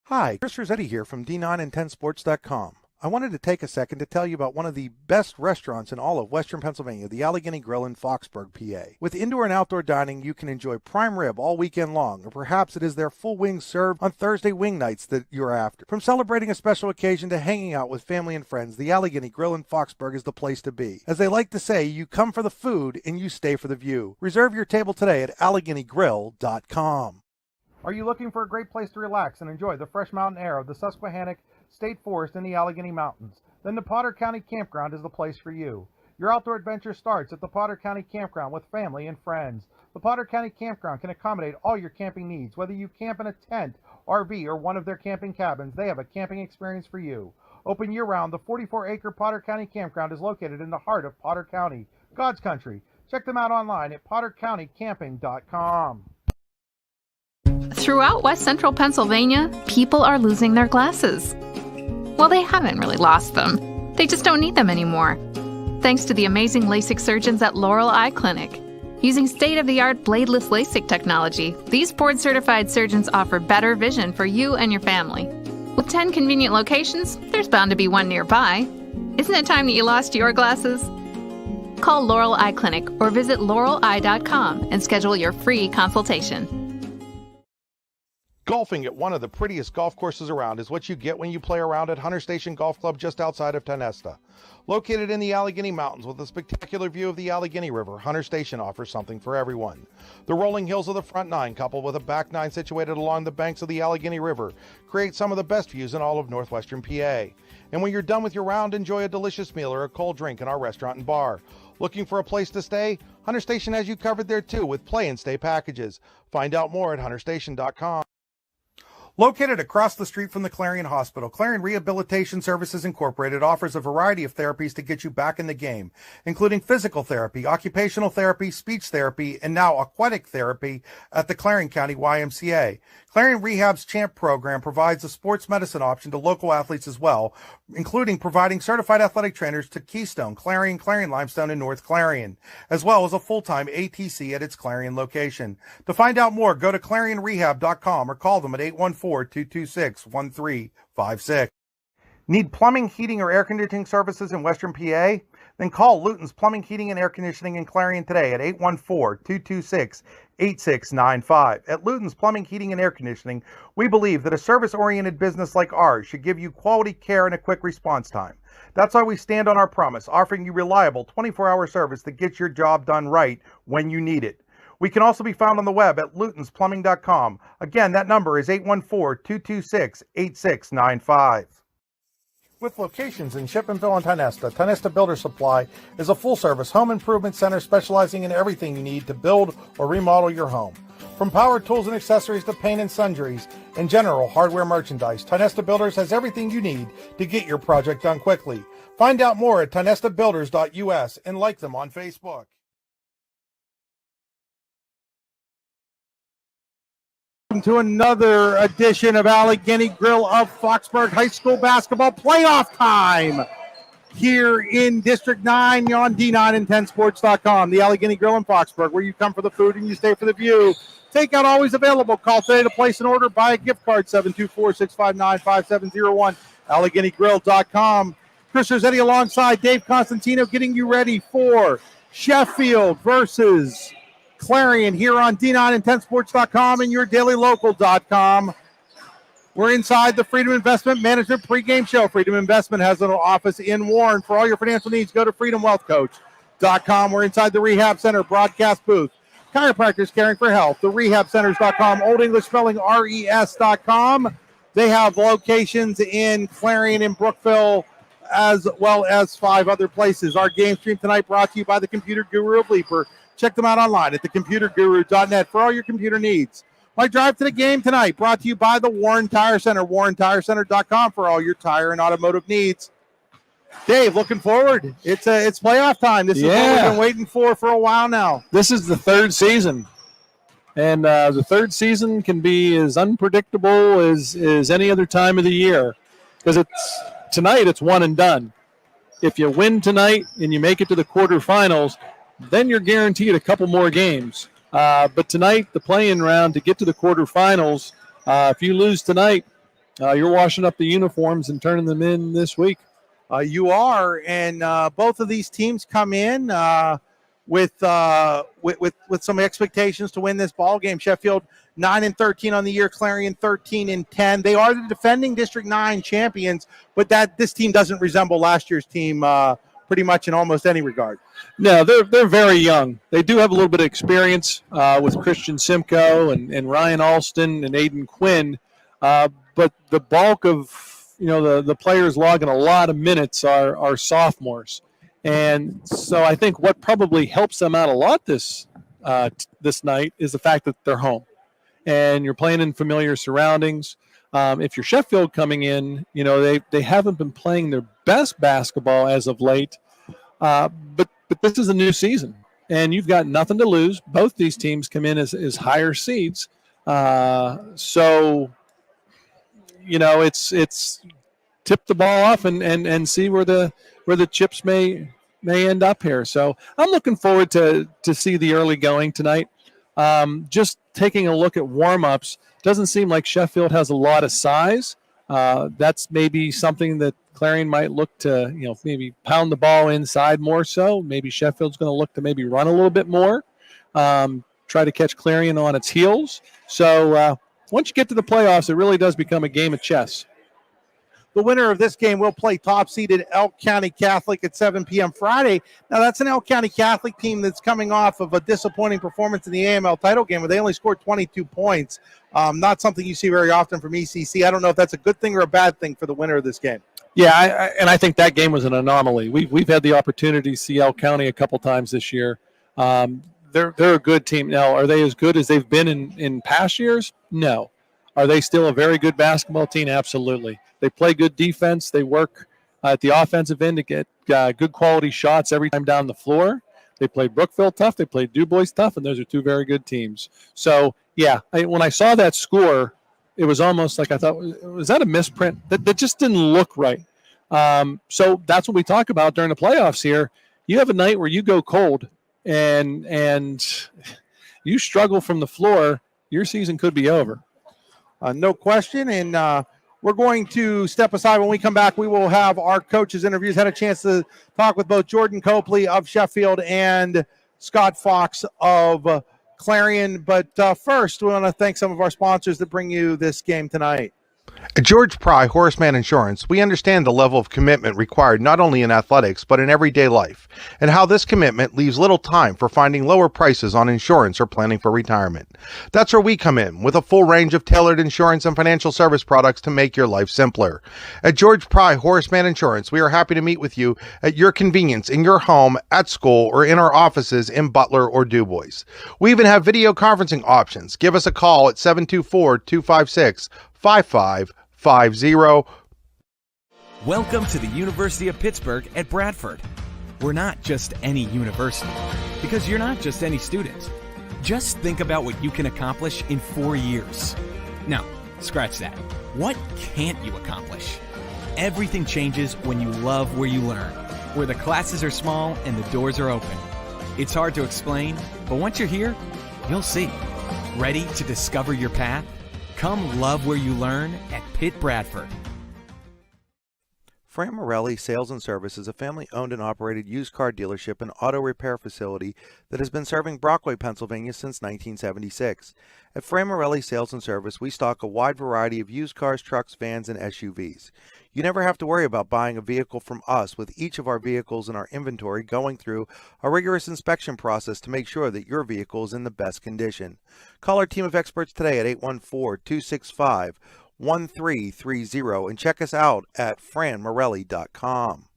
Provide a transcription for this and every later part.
Hi, Chris Rossetti here from D9and10sports.com. I wanted to take a second to tell you about one of the best restaurants in all of Western Pennsylvania, the Allegheny Grill in Foxburg, PA. With indoor and outdoor dining, you can enjoy prime rib all weekend long, or perhaps it is their full wings served on Thursday wing nights that you're after. From celebrating a special occasion to hanging out with family and friends, the Allegheny Grill in Foxburg is the place to be. As they like to say, you come for the food and you stay for the view. Reserve your table today at AlleghenyGrill.com. Are you looking for a great place to relax and enjoy the fresh mountain air of the Susquehannock State Forest in the Allegheny Mountains? Then the Potter County Campground is the place for you. Your outdoor adventure starts at the Potter County Campground with family and friends. The Potter County Campground can accommodate all your camping needs. Whether you camp in a tent, RV, or one of their camping cabins, they have a camping experience for you. Open year-round, the 44-acre Potter County Campground is located in the heart of Potter County, God's country. Check them out online at pottercountycamping.com. Throughout West Central Pennsylvania, people are losing their glasses. Well, they haven't really lost them. They just don't need them anymore. Thanks to the amazing LASIK surgeons at Laurel Eye Clinic. Using state-of-the-art bladeless LASIK technology, these board-certified surgeons offer better vision for you and your family. With 10 convenient locations, there's bound to be one nearby. Isn't it time that you lost your glasses? Call Laurel Eye Clinic or visit laureleye.com and schedule your free consultation. Golfing at one of the prettiest golf courses around is what you get when you play around at Hunter Station Golf Club just outside of Tonesta. Located in the Allegheny Mountains with a spectacular view of the Allegheny River, Hunter Station offers something for everyone. The rolling hills of the front nine, coupled with a back nine situated along the banks of the Allegheny River, create some of the best views in all of northwestern PA. And when you're done with your round, enjoy a delicious meal or a cold drink in our restaurant and bar. Looking for a place to stay? Hunter Station has you covered there too with play and stay packages. Find out more at hunterstation.com. Located across the street from the Clarion Hospital, Clarion Rehabilitation Services Incorporated offers a variety of therapies to get you back in the game, including physical therapy, occupational therapy, speech therapy, and now aquatic therapy at the Clarion County YMCA. Clarion Rehab's CHAMP program provides a sports medicine option to local athletes as well, including providing certified athletic trainers to Keystone, Clarion, Clarion Limestone, and North Clarion, as well as a full-time ATC at its Clarion location. To find out more, go to clarionrehab.com or call them at 814-226-1356. Need plumbing, heating, or air conditioning services in Western PA? Then call Luton's Plumbing, Heating, and Air Conditioning in Clarion today at 814-226-8695. At Luton's Plumbing, Heating, and Air Conditioning, we believe that a service-oriented business like ours should give you quality care and a quick response time. That's why we stand on our promise, offering you reliable 24-hour service that gets your job done right when you need it. We can also be found on the web at lutonsplumbing.com. Again, that number is 814-226-8695. With locations in Sheffield and Tonesta, Tonesta Builder Supply is a full-service home improvement center specializing in everything you need to build or remodel your home. From power tools and accessories to paint and sundries and general hardware merchandise, Tonesta Builders has everything you need to get your project done quickly. Find out more at tonestabuilders.us and like them on Facebook. To another edition of Allegheny Grill of Foxburg High School basketball playoff time here in District 9 on D9and10sports.com. The Allegheny Grill in Foxburg, where you come for the food and you stay for the view. Takeout always available. Call today to place an order. Buy a gift card, 724-659-5701. AlleghenyGrill.com. Chris Rossetti alongside Dave Constantino getting you ready for Sheffield versus Clarion here on D9and10sports.com and yourdailylocal.com. We're inside the Freedom Investment Management pregame show. Freedom Investment has an office in Warren. For all your financial needs, go to freedomwealthcoach.com. We're inside the Rehab Center broadcast booth. Chiropractors caring for health, the rehabcenters.com, Old English spelling RES.com. They have locations in Clarion and Brookville as well as 5 other places. Our game stream tonight brought to you by the Computer Guru of Leaper. Check them out online at thecomputerguru.net for all your computer needs. My drive to the game tonight brought to you by the Warren Tire Center, warrentirecenter.com for all your tire and automotive needs. Dave, looking forward. It's playoff time. This is what we've been waiting for a while now. This is the third season. And the third season can be as unpredictable as any other time of the year. Because tonight it's one and done. If you win tonight and you make it to the quarterfinals, then you're guaranteed a couple more games. But tonight, the play-in round to get to the quarterfinals, if you lose tonight, You're washing up the uniforms and turning them in this week. You are, and both of these teams come in with some expectations to win this ball game. Sheffield 9-13 on the year, Clarion 13-10. They are the defending District 9 champions, but this team doesn't resemble last year's team pretty much in almost any regard. No, they're very young. They do have a little bit of experience with Christian Simcoe and Ryan Alston and Aiden Quinn, but the bulk of the players logging a lot of minutes are sophomores, and so I think what probably helps them out a lot this night is the fact that they're home, and you're playing in familiar surroundings. If you're Sheffield coming in, they haven't been playing their best basketball as of late, but this is a new season, and you've got nothing to lose. Both these teams come in as higher seeds, so it's tip the ball off and see where the chips may end up here. So I'm looking forward to see the early going tonight. Just taking a look at warm-ups, doesn't seem like Sheffield has a lot of size. That's maybe something that Clarion might look to, maybe pound the ball inside more so. Maybe Sheffield's going to look to maybe run a little bit more, try to catch Clarion on its heels. So once you get to the playoffs, it really does become a game of chess. The winner of this game will play top-seeded Elk County Catholic at 7 p.m. Friday. Now, that's an Elk County Catholic team that's coming off of a disappointing performance in the AML title game where they only scored 22 points. Not something you see very often from ECC. I don't know if that's a good thing or a bad thing for the winner of this game. Yeah, and I think that game was an anomaly. We've had the opportunity to see Elk County a couple times this year. They're a good team. Now, are they as good as they've been in past years? No. Are they still a very good basketball team? Absolutely. They play good defense. They work at the offensive end to get good quality shots every time down the floor. They played Brookville tough. They played Du Bois tough, and those are two very good teams. So, yeah, when I saw that score, it was almost like I thought, was that a misprint? That just didn't look right. So that's what we talk about during the playoffs here. You have a night where you go cold and you struggle from the floor, your season could be over. No question, and we're going to step aside. When we come back, we will have our coaches' interviews. Had a chance to talk with both Jordan Copley of Sheffield and Scott Fox of Clarion. But first, we want to thank some of our sponsors that bring you this game tonight. At George Pry Horseman Insurance, we understand the level of commitment required not only in athletics, but in everyday life, and how this commitment leaves little time for finding lower prices on insurance or planning for retirement. That's where we come in, with a full range of tailored insurance and financial service products to make your life simpler. At George Pry Horseman Insurance, we are happy to meet with you at your convenience in your home, at school, or in our offices in Butler or Du Bois. We even have video conferencing options. Give us a call at 724-256-5550. Welcome to the University of Pittsburgh at Bradford. We're not just any university, because you're not just any student. Just think about what you can accomplish in 4 years. No, scratch that. What can't you accomplish? Everything changes when you love where you learn, where the classes are small and the doors are open. It's hard to explain, but once you're here, you'll see. Ready to discover your path? Come love where you learn at Pitt Bradford. Fran Morelli Sales and Service is a family-owned and operated used car dealership and auto repair facility that has been serving Brockway, Pennsylvania since 1976. At Fran Morelli Sales and Service, we stock a wide variety of used cars, trucks, vans, and SUVs. You never have to worry about buying a vehicle from us, with each of our vehicles in our inventory going through a rigorous inspection process to make sure that your vehicle is in the best condition. Call our team of experts today at 814-265-1330 and check us out at franmorelli.com.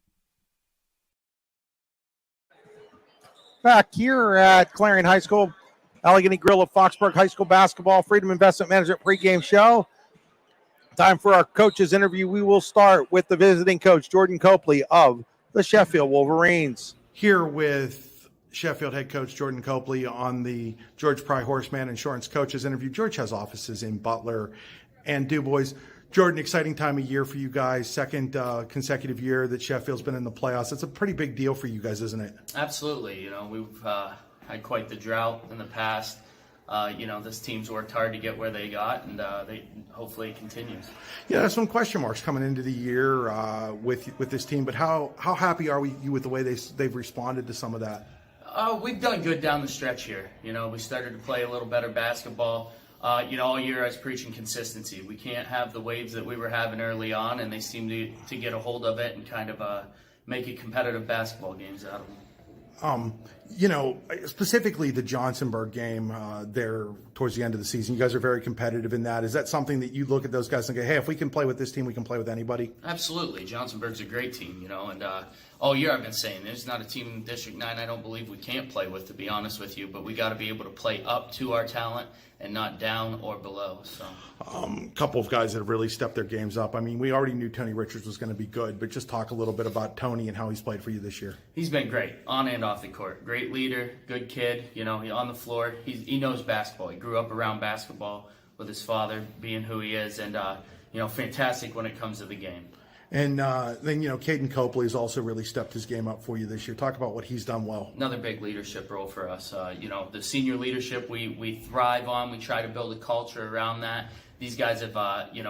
Back here at Clarion High School, Allegheny Grill of Foxburg High School basketball, Freedom Investment Management pregame show. Time for our coaches interview. We will start with the visiting coach, Jordan Copley of the Sheffield Wolverines. Here with Sheffield head coach Jordan Copley on the George Pry Horseman Insurance coaches interview. George has offices in Butler and Du Bois. Jordan, exciting time of year for you guys. Second consecutive year that Sheffield's been in the playoffs. It's a pretty big deal for you guys, isn't it? Absolutely. We've had quite the drought in the past. this team's worked hard to get where they got, and they hopefully it continues. Yeah, there's some question marks coming into the year with this team, but how happy are you with the way they've responded to some of that? We've done good down the stretch here. We started to play a little better basketball. All year I was preaching consistency. We can't have the waves that we were having early on, and they seem to get a hold of it and kind of make it competitive basketball games out of them. Specifically the Johnsonburg game there towards the end of the season, you guys are very competitive in that. Is that something that you look at those guys and go, hey, if we can play with this team, we can play with anybody? Absolutely. Johnsonburg's a great team, and all year I've been saying there's not a team in District 9 I don't believe we can't play with, to be honest with you, but we got to be able to play up to our talent and not down or below. So, a couple of guys that have really stepped their games up. I mean, we already knew Tony Richards was going to be good, but just talk a little bit about Tony and how he's played for you this year. He's been great on and off the court. Great leader, good kid. He on the floor. He knows basketball. He grew up around basketball with his father being who he is, and fantastic when it comes to the game. And then, Caden Copley has also really stepped his game up for you this year. Talk about what he's done well. Another big leadership role for us. The senior leadership we thrive on. We try to build a culture around that. These guys have,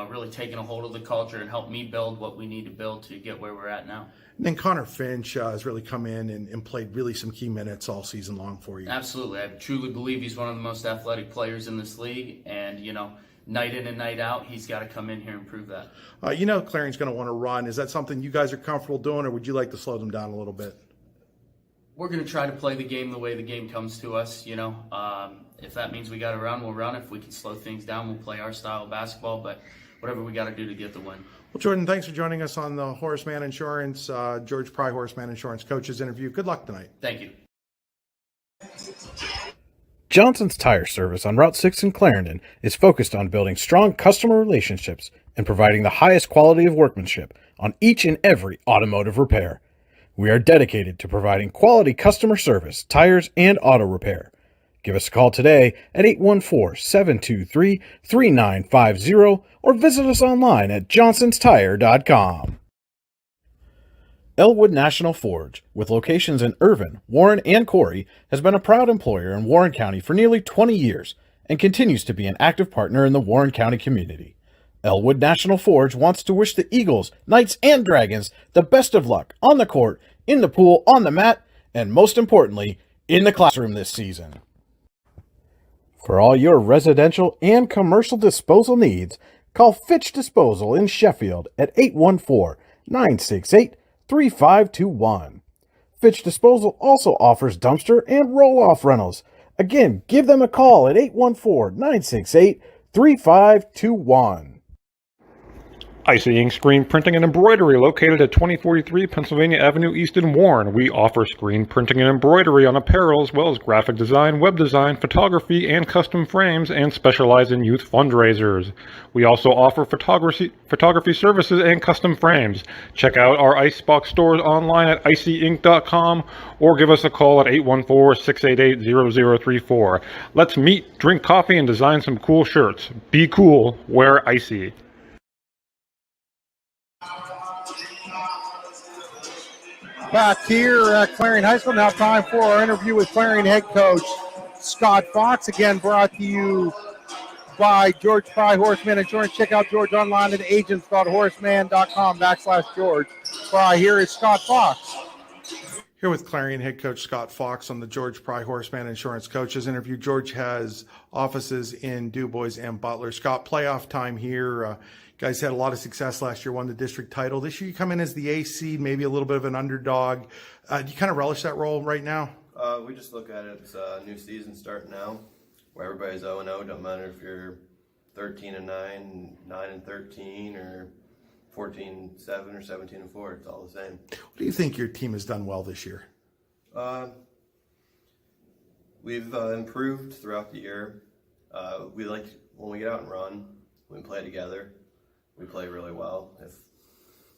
really taken a hold of the culture and helped me build what we need to build to get where we're at now. And then Connor Finch has really come in and played really some key minutes all season long for you. Absolutely. I truly believe he's one of the most athletic players in this league, and, night in and night out, he's got to come in here and prove that. Clarion's going to want to run. Is that something you guys are comfortable doing, or would you like to slow them down a little bit? We're going to try to play the game the way the game comes to us, If that means we got to run, we'll run. If we can slow things down, we'll play our style of basketball, but whatever we got to do to get the win. Well, Jordan, thanks for joining us on the Horseman Insurance, George Pry Horseman Insurance Coaches interview. Good luck tonight. Thank you. Johnson's Tire Service on Route 6 in Clarendon is focused on building strong customer relationships and providing the highest quality of workmanship on each and every automotive repair. We are dedicated to providing quality customer service, tires, and auto repair. Give us a call today at 814-723-3950 or visit us online at johnsonstire.com. Elwood National Forge, with locations in Irvin, Warren, and Corry, has been a proud employer in Warren County for nearly 20 years and continues to be an active partner in the Warren County community. Elwood National Forge wants to wish the Eagles, Knights, and Dragons the best of luck on the court, in the pool, on the mat, and most importantly, in the classroom this season. For all your residential and commercial disposal needs, call Fitch Disposal in Sheffield at 814-968-3521. Fitch Disposal also offers dumpster and roll-off rentals. Again, give them a call at 814-968-3521. Icy Ink Screen Printing and Embroidery, located at 2043 Pennsylvania Avenue East in Warren. We offer screen printing and embroidery on apparel, as well as graphic design, web design, photography, and custom frames, and specialize in youth fundraisers. We also offer photography services and custom frames. Check out our Icebox stores online at icyink.com or give us a call at 814-688-0034. Let's meet, drink coffee, and design some cool shirts. Be cool, wear Icy. Back here at Clarion High School, now time for our interview with Clarion head coach Scott Fox. Again, brought to you by George Pry Horseman Insurance. Check out George online at agents.horseman.com/George Pry. Here is Scott Fox. Here with Clarion head coach Scott Fox on the George Pry Horseman Insurance Coaches interview. George has offices in DuBois and Butler. Scott, playoff time here. Guys had a lot of success last year, won the district title. This year you come in as the AC, maybe a little bit of an underdog. Do you kind of relish that role right now? We just look at it as a new season starting now, where everybody's 0-0. Don't matter if you're 13-9, 9-13, or 14-7 or 17-4. It's all the same. What do you think your team has done well this year? We've improved throughout the year. We like when we get out and run, we play together. We play really well. If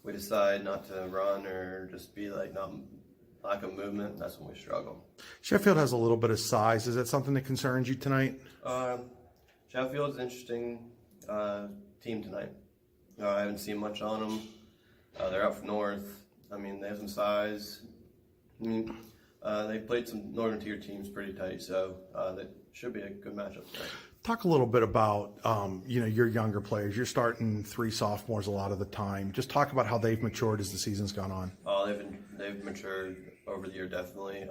we decide not to run or just be lack of movement, that's when we struggle. Sheffield has a little bit of size. Is that something that concerns you tonight? Sheffield's an interesting team tonight. I haven't seen much on them. They're up north. I mean, they have some size. I mean, They played some Northern Tier teams pretty tight, so that should be a good matchup there. Talk a little bit about, your younger players. You're starting 3 sophomores a lot of the time. Just talk about how they've matured as the season's gone on. They've matured over the year, definitely.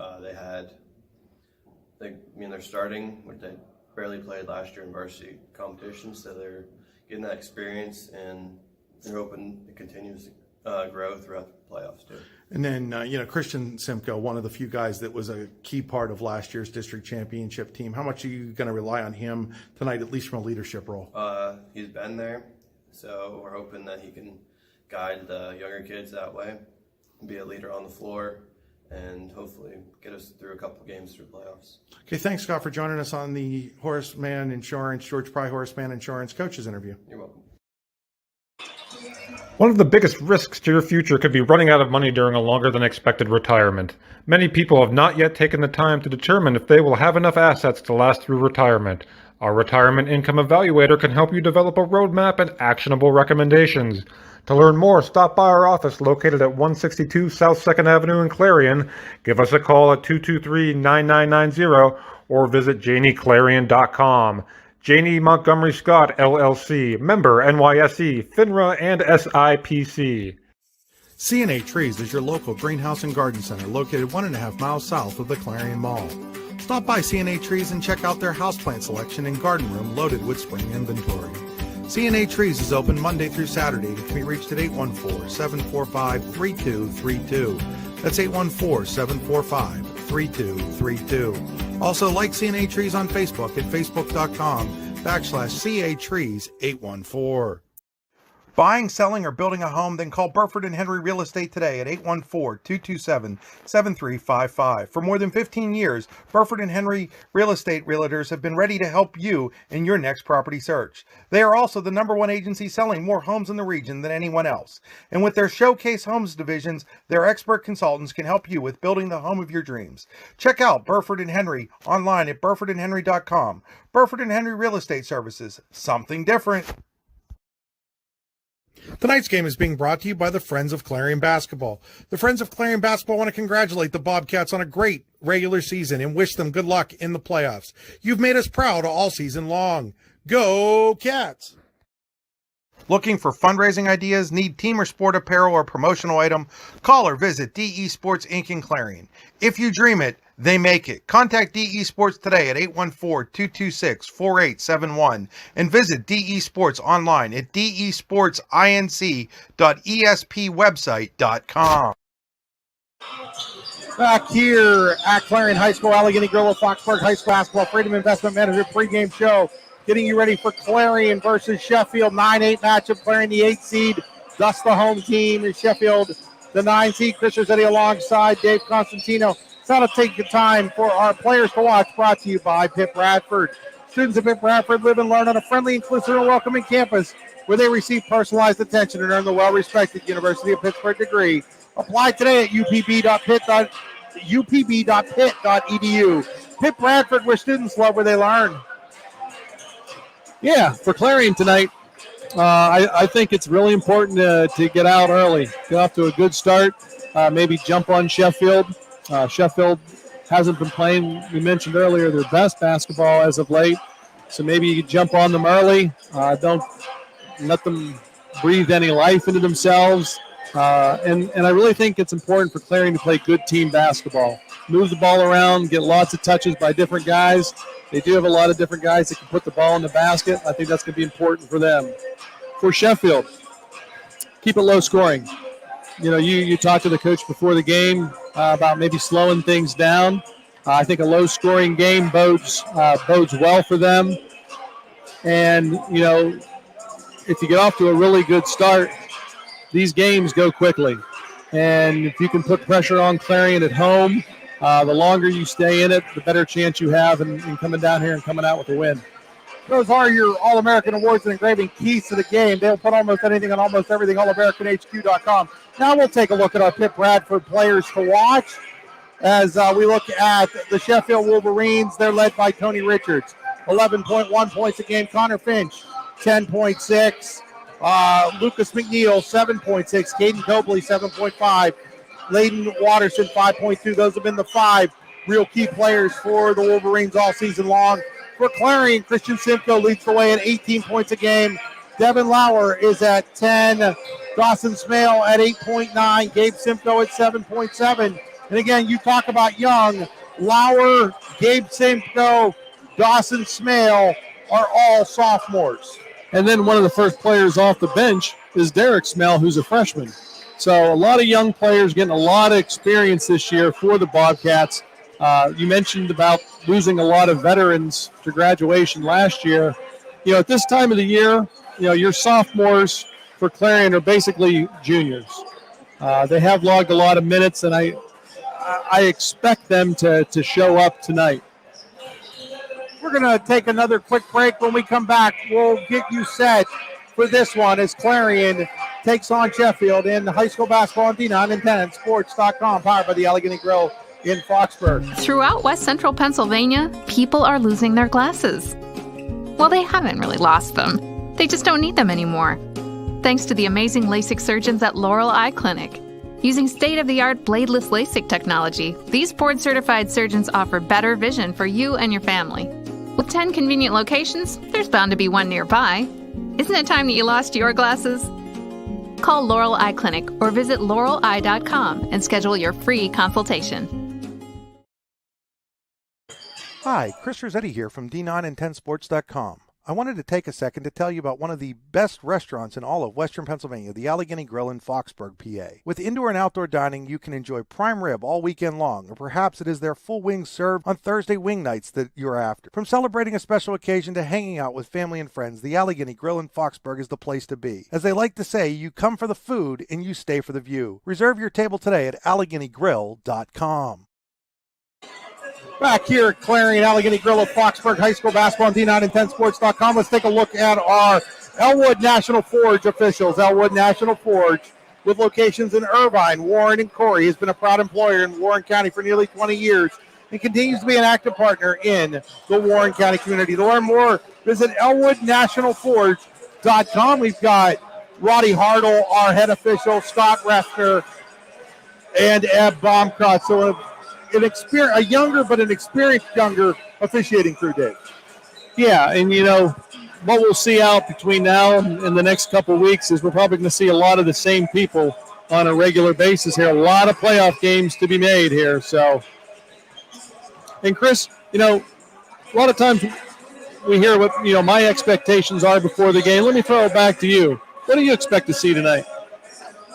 They're starting, which they barely played last year in varsity competition, so they're getting that experience, and they're hoping it continues to grow throughout the playoffs too. And then, Christian Simcoe, one of the few guys that was a key part of last year's district championship team. How much are you going to rely on him tonight, at least from a leadership role? He's been there, so we're hoping that he can guide the younger kids that way, be a leader on the floor, and hopefully get us through a couple games through playoffs. Okay, thanks, Scott, for joining us on the Horseman Insurance, George Pry Horseman Insurance Coaches interview. You're welcome. One of the biggest risks to your future could be running out of money during a longer than expected retirement. Many people have not yet taken the time to determine if they will have enough assets to last through retirement. Our Retirement Income Evaluator can help you develop a roadmap and actionable recommendations. To learn more, stop by our office located at 162 South 2nd Avenue in Clarion. Give us a call at 223-9990 or visit janieclarion.com. Janie Montgomery Scott, LLC, member NYSE, FINRA, and SIPC. C&A Trees is your local greenhouse and garden center located 1.5 miles south of the Clarion Mall. Stop by C&A Trees and check out their houseplant selection and garden room loaded with spring inventory. C&A Trees is open Monday through Saturday and can be reached at 814-745-3232. That's 814-745-3232. Also, like C&A Trees on Facebook at facebook.com/CA Trees 814. Buying, selling, or building a home? Then call Burford & Henry Real Estate today at 814-227-7355. For more than 15 years, Burford & Henry Real Estate Realtors have been ready to help you in your next property search. They are also the #1 agency selling more homes in the region than anyone else. And with their Showcase Homes divisions, their expert consultants can help you with building the home of your dreams. Check out Burford & Henry online at burfordandhenry.com. Burford & Henry Real Estate Services, something different. Tonight's game is being brought to you by the Friends of Clarion Basketball. The Friends of Clarion Basketball want to congratulate the Bobcats on a great regular season and wish them good luck in the playoffs. You've made us proud all season long. Go Cats! Looking for fundraising ideas? Need team or sport apparel or promotional item? Call or visit DE Sports Inc. in Clarion. If you dream it, they make it. Contact DE Sports today at 814-226-4871 and visit DE Sports online at desportsinc.espwebsite.com. Back here at Clarion High School, Allegheny Grove, Foxburg High School Basketball Freedom Investment Manager pregame show. Getting you ready for Clarion versus Sheffield. 9-8 matchup. Clarion, the 8 seed. Thus the home team. And Sheffield, the 9 seed. Chris Rossetti alongside Dave Constantino. It's now to take the time for our players to watch. Brought to you by Pitt Bradford. Students at Pitt Bradford live and learn on a friendly, inclusive, and welcoming campus where they receive personalized attention and earn the well-respected University of Pittsburgh degree. Apply today at upb.pitt.edu. Pitt Bradford, where students love where they learn. Yeah, for Clarion tonight, I think it's really important to get out early, get off to a good start, maybe jump on Sheffield. Sheffield hasn't been playing, we mentioned earlier, their best basketball as of late, so maybe you jump on them early. Don't let them breathe any life into themselves. And I really think it's important for Clarion to play good team basketball. Move the ball around, get lots of touches by different guys. They do have a lot of different guys that can put the ball in the basket. I think that's going to be important for them. For Sheffield, keep it low scoring. You know, you talked to the coach before the game about maybe slowing things down. I think a low scoring game bodes well for them. And, you know, if you get off to a really good start, these games go quickly. And if you can put pressure on Clarion at home, the longer you stay in it, the better chance you have in coming down here and coming out with a win. Those are your All-American Awards and engraving keys to the game. They'll put almost anything on almost everything, allamericanhq.com. Now we'll take a look at our Pitt Bradford players to watch as we look at the Sheffield Wolverines. They're led by Tony Richards, 11.1 points a game. Connor Finch, 10.6. Lucas McNeil, 7.6. Caden Cobley, 7.5. Layden Watterson, 5.2. Those have been the 5 real key players for the Wolverines all season long. For Clarion, Christian Simcoe leads the way at 18 points a game. Devin Lauer is at 10. Dawson Smale at 8.9. Gabe Simcoe at 7.7. And again, you talk about young. Lauer, Gabe Simcoe, Dawson Smale are all sophomores. And then one of the first players off the bench is Derek Smell, who's a freshman. So a lot of young players getting a lot of experience this year for the Bobcats. You mentioned about losing a lot of veterans to graduation last year. You know, at this time of the year, you know, your sophomores for Clarion are basically juniors. They have logged a lot of minutes, and I expect them to show up tonight. We're going to take another quick break. When we come back, we'll get you set for this one as Clarion takes on Sheffield in high school basketball on D9 and 10 sports.com, powered by the Allegheny Grill in Foxburg. Throughout West Central Pennsylvania, people are losing their glasses. Well, they haven't really lost them. They just don't need them anymore. Thanks to the amazing LASIK surgeons at Laurel Eye Clinic. Using state-of-the-art bladeless LASIK technology, these board-certified surgeons offer better vision for you and your family. With 10 convenient locations, there's bound to be one nearby. Isn't it time that you lost your glasses? Call Laurel Eye Clinic or visit laureleye.com and schedule your free consultation. Hi, Chris Rossetti here from D9 and 10sports.com. I wanted to take a second to tell you about one of the best restaurants in all of Western Pennsylvania, the Allegheny Grill in Foxburg, PA. With indoor and outdoor dining, you can enjoy prime rib all weekend long, or perhaps it is their full wings served on Thursday wing nights that you're after. From celebrating a special occasion to hanging out with family and friends, the Allegheny Grill in Foxburg is the place to be. As they like to say, you come for the food and you stay for the view. Reserve your table today at AlleghenyGrill.com. Back here at Clarion Allegheny Grill of Foxburg High School basketball on D9 and 10sports.com. Let's take a look at our Elwood National Forge officials. Elwood National Forge with locations in Irvine, Warren, and Corey has been a proud employer in Warren County for nearly 20 years and continues to be an active partner in the Warren County community. To learn more, visit ElwoodNationalForge.com. We've got Roddy Hartle, our head official, Scott Refner, and Eb Baumkrot. So a younger but an experienced younger officiating crew, Dave. Yeah, and you know, what we'll see out between now and the next couple of weeks is we're probably going to see a lot of the same people on a regular basis here. A lot of playoff games to be made here. So, and Chris, you know, a lot of times we hear what, you know, my expectations are before the game. Let me throw it back to you. What do you expect to see tonight?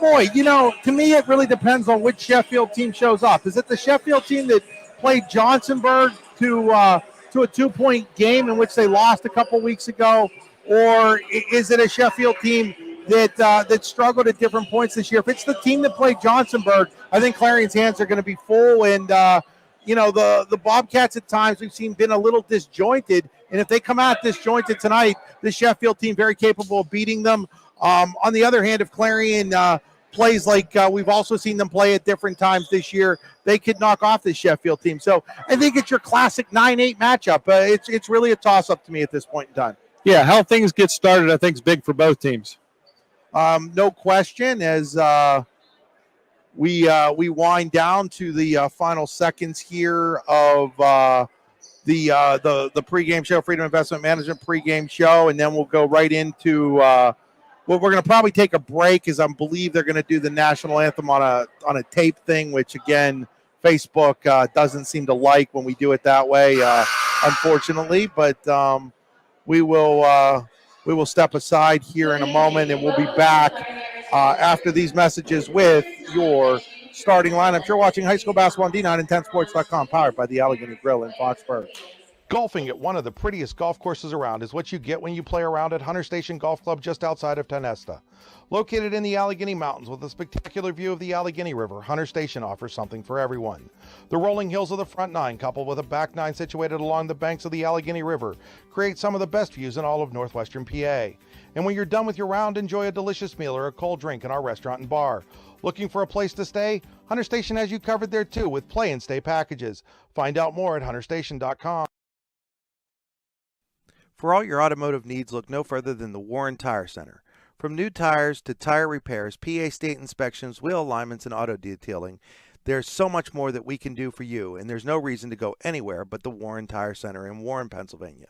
Boy, you know, to me it really depends on which Sheffield team shows up. Is it the Sheffield team that played Johnsonburg to a 2-point game in which they lost a couple weeks ago, or is it a Sheffield team that struggled at different points this year? If it's the team that played Johnsonburg, I think Clarion's hands are going to be full, and you know, the Bobcats at times we've seen been a little disjointed, and if they come out disjointed tonight, the Sheffield team very capable of beating them. On the other hand, if Clarion plays like we've also seen them play at different times this year, they could knock off this Sheffield team. So I think it's your classic 9-8 matchup. It's really a toss-up to me at this point in time. Yeah, how things get started I think is big for both teams. No question, as we wind down to the final seconds here of the pregame show, Freedom Investment Management pregame show, and then we'll go right into well, we're going to probably take a break, as I believe they're going to do the national anthem on a tape thing, which, again, Facebook doesn't seem to like when we do it that way, unfortunately. But we will step aside here in a moment, and we'll be back after these messages with your starting lineup. You're watching high school basketball on D9 and 10sports.com, powered by the Allegheny Grill in Foxburg. Golfing at one of the prettiest golf courses around is what you get when you play around at Hunter Station Golf Club just outside of Tenesta. Located in the Allegheny Mountains with a spectacular view of the Allegheny River, Hunter Station offers something for everyone. The rolling hills of the front nine, coupled with a back nine situated along the banks of the Allegheny River, create some of the best views in all of northwestern PA. And when you're done with your round, enjoy a delicious meal or a cold drink in our restaurant and bar. Looking for a place to stay? Hunter Station has you covered there too with play and stay packages. Find out more at hunterstation.com. For all your automotive needs, look no further than the Warren Tire Center. From new tires to tire repairs, PA state inspections, wheel alignments, and auto detailing, there's so much more that we can do for you, and there's no reason to go anywhere but the Warren Tire Center in Warren, Pennsylvania.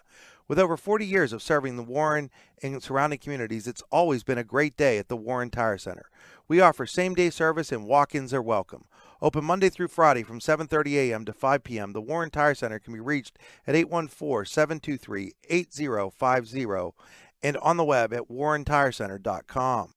With over 40 years of serving the Warren and surrounding communities, it's always been a great day at the Warren Tire Center. We offer same-day service and walk-ins are welcome. Open Monday through Friday from 7:30 a.m. to 5 p.m., the Warren Tire Center can be reached at 814-723-8050 and on the web at warrentirecenter.com.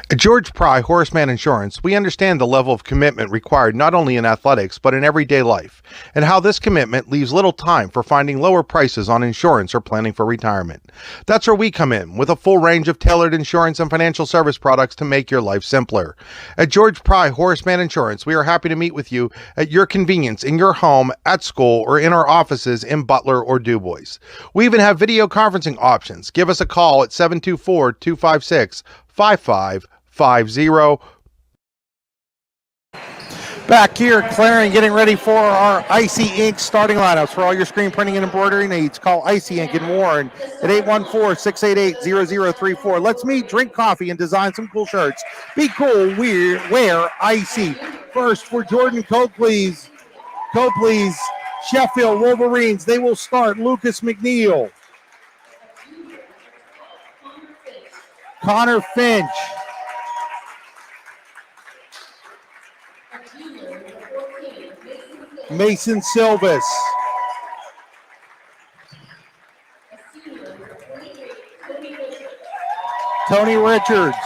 At George Pry Horseman Insurance, we understand the level of commitment required not only in athletics but in everyday life, and how this commitment leaves little time for finding lower prices on insurance or planning for retirement. That's where we come in, with a full range of tailored insurance and financial service products to make your life simpler. At George Pry Horseman Insurance, we are happy to meet with you at your convenience in your home, at school, or in our offices in Butler or DuBois. We even have video conferencing options. Give us a call at 724-256-5550. Back here, Clarion getting ready for our Icy Ink starting lineups. For all your screen printing and embroidery needs, call Icy Ink in Warren at 814-688-0034. Let's meet, drink coffee, and design some cool shirts. Be cool, wear Icy. First for Jordan Copley's Sheffield Wolverines. They will start Lucas McNeil, Connor Finch, Mason Silvis, Tony Richards,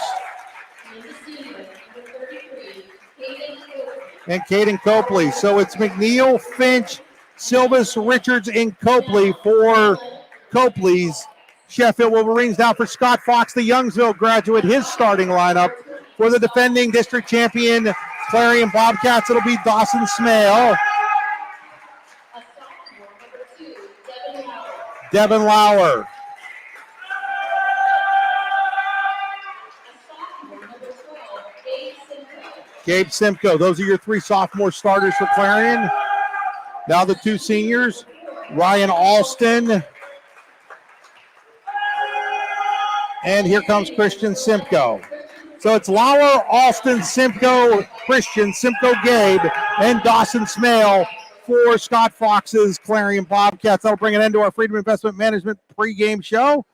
and Caden Copley. So it's McNeil, Finch, Silvis, Richards, and Copley for Copley's Sheffield Wolverines. Now for Scott Fox, the Youngsville graduate, his starting lineup. For the defending district champion Clarion Bobcats, it'll be Dawson Smale, Devin Lauer, Gabe Simcoe. Those are your three sophomore starters for Clarion. Now the two seniors, Ryan Alston, and here comes Christian Simcoe. So it's Lauer, Alston, Simcoe, Christian, Simcoe, Gabe, and Dawson Smale for Scott Fox's Clarion Bobcats. That'll bring an end to our Freedom Investment Management pregame show.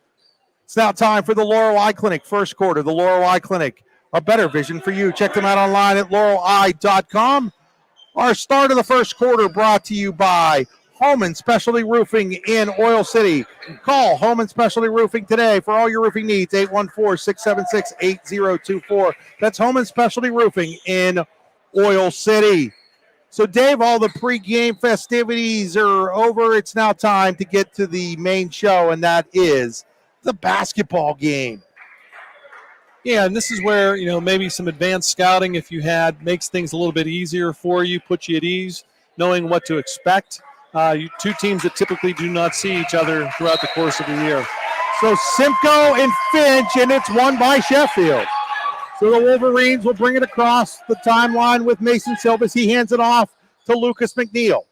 It's now time for the Laurel Eye Clinic. First quarter, the Laurel Eye Clinic. A better vision for you. Check them out online at laureleye.com. Our start of the first quarter brought to you by Holman Specialty Roofing in Oil City. Call Holman Specialty Roofing today for all your roofing needs, 814-676-8024. That's Holman Specialty Roofing in Oil City. So, Dave, all the pregame festivities are over. It's now time to get to the main show, and that is the basketball game. Yeah, and this is where, maybe some advanced scouting, if you had, makes things a little bit easier for you, puts you at ease, knowing what to expect. Two teams that typically do not see each other throughout the course of the year. So Simcoe and Finch, and it's won by Sheffield. So the Wolverines will bring it across the timeline with Mason Silvis. He hands it off to Lucas McNeil.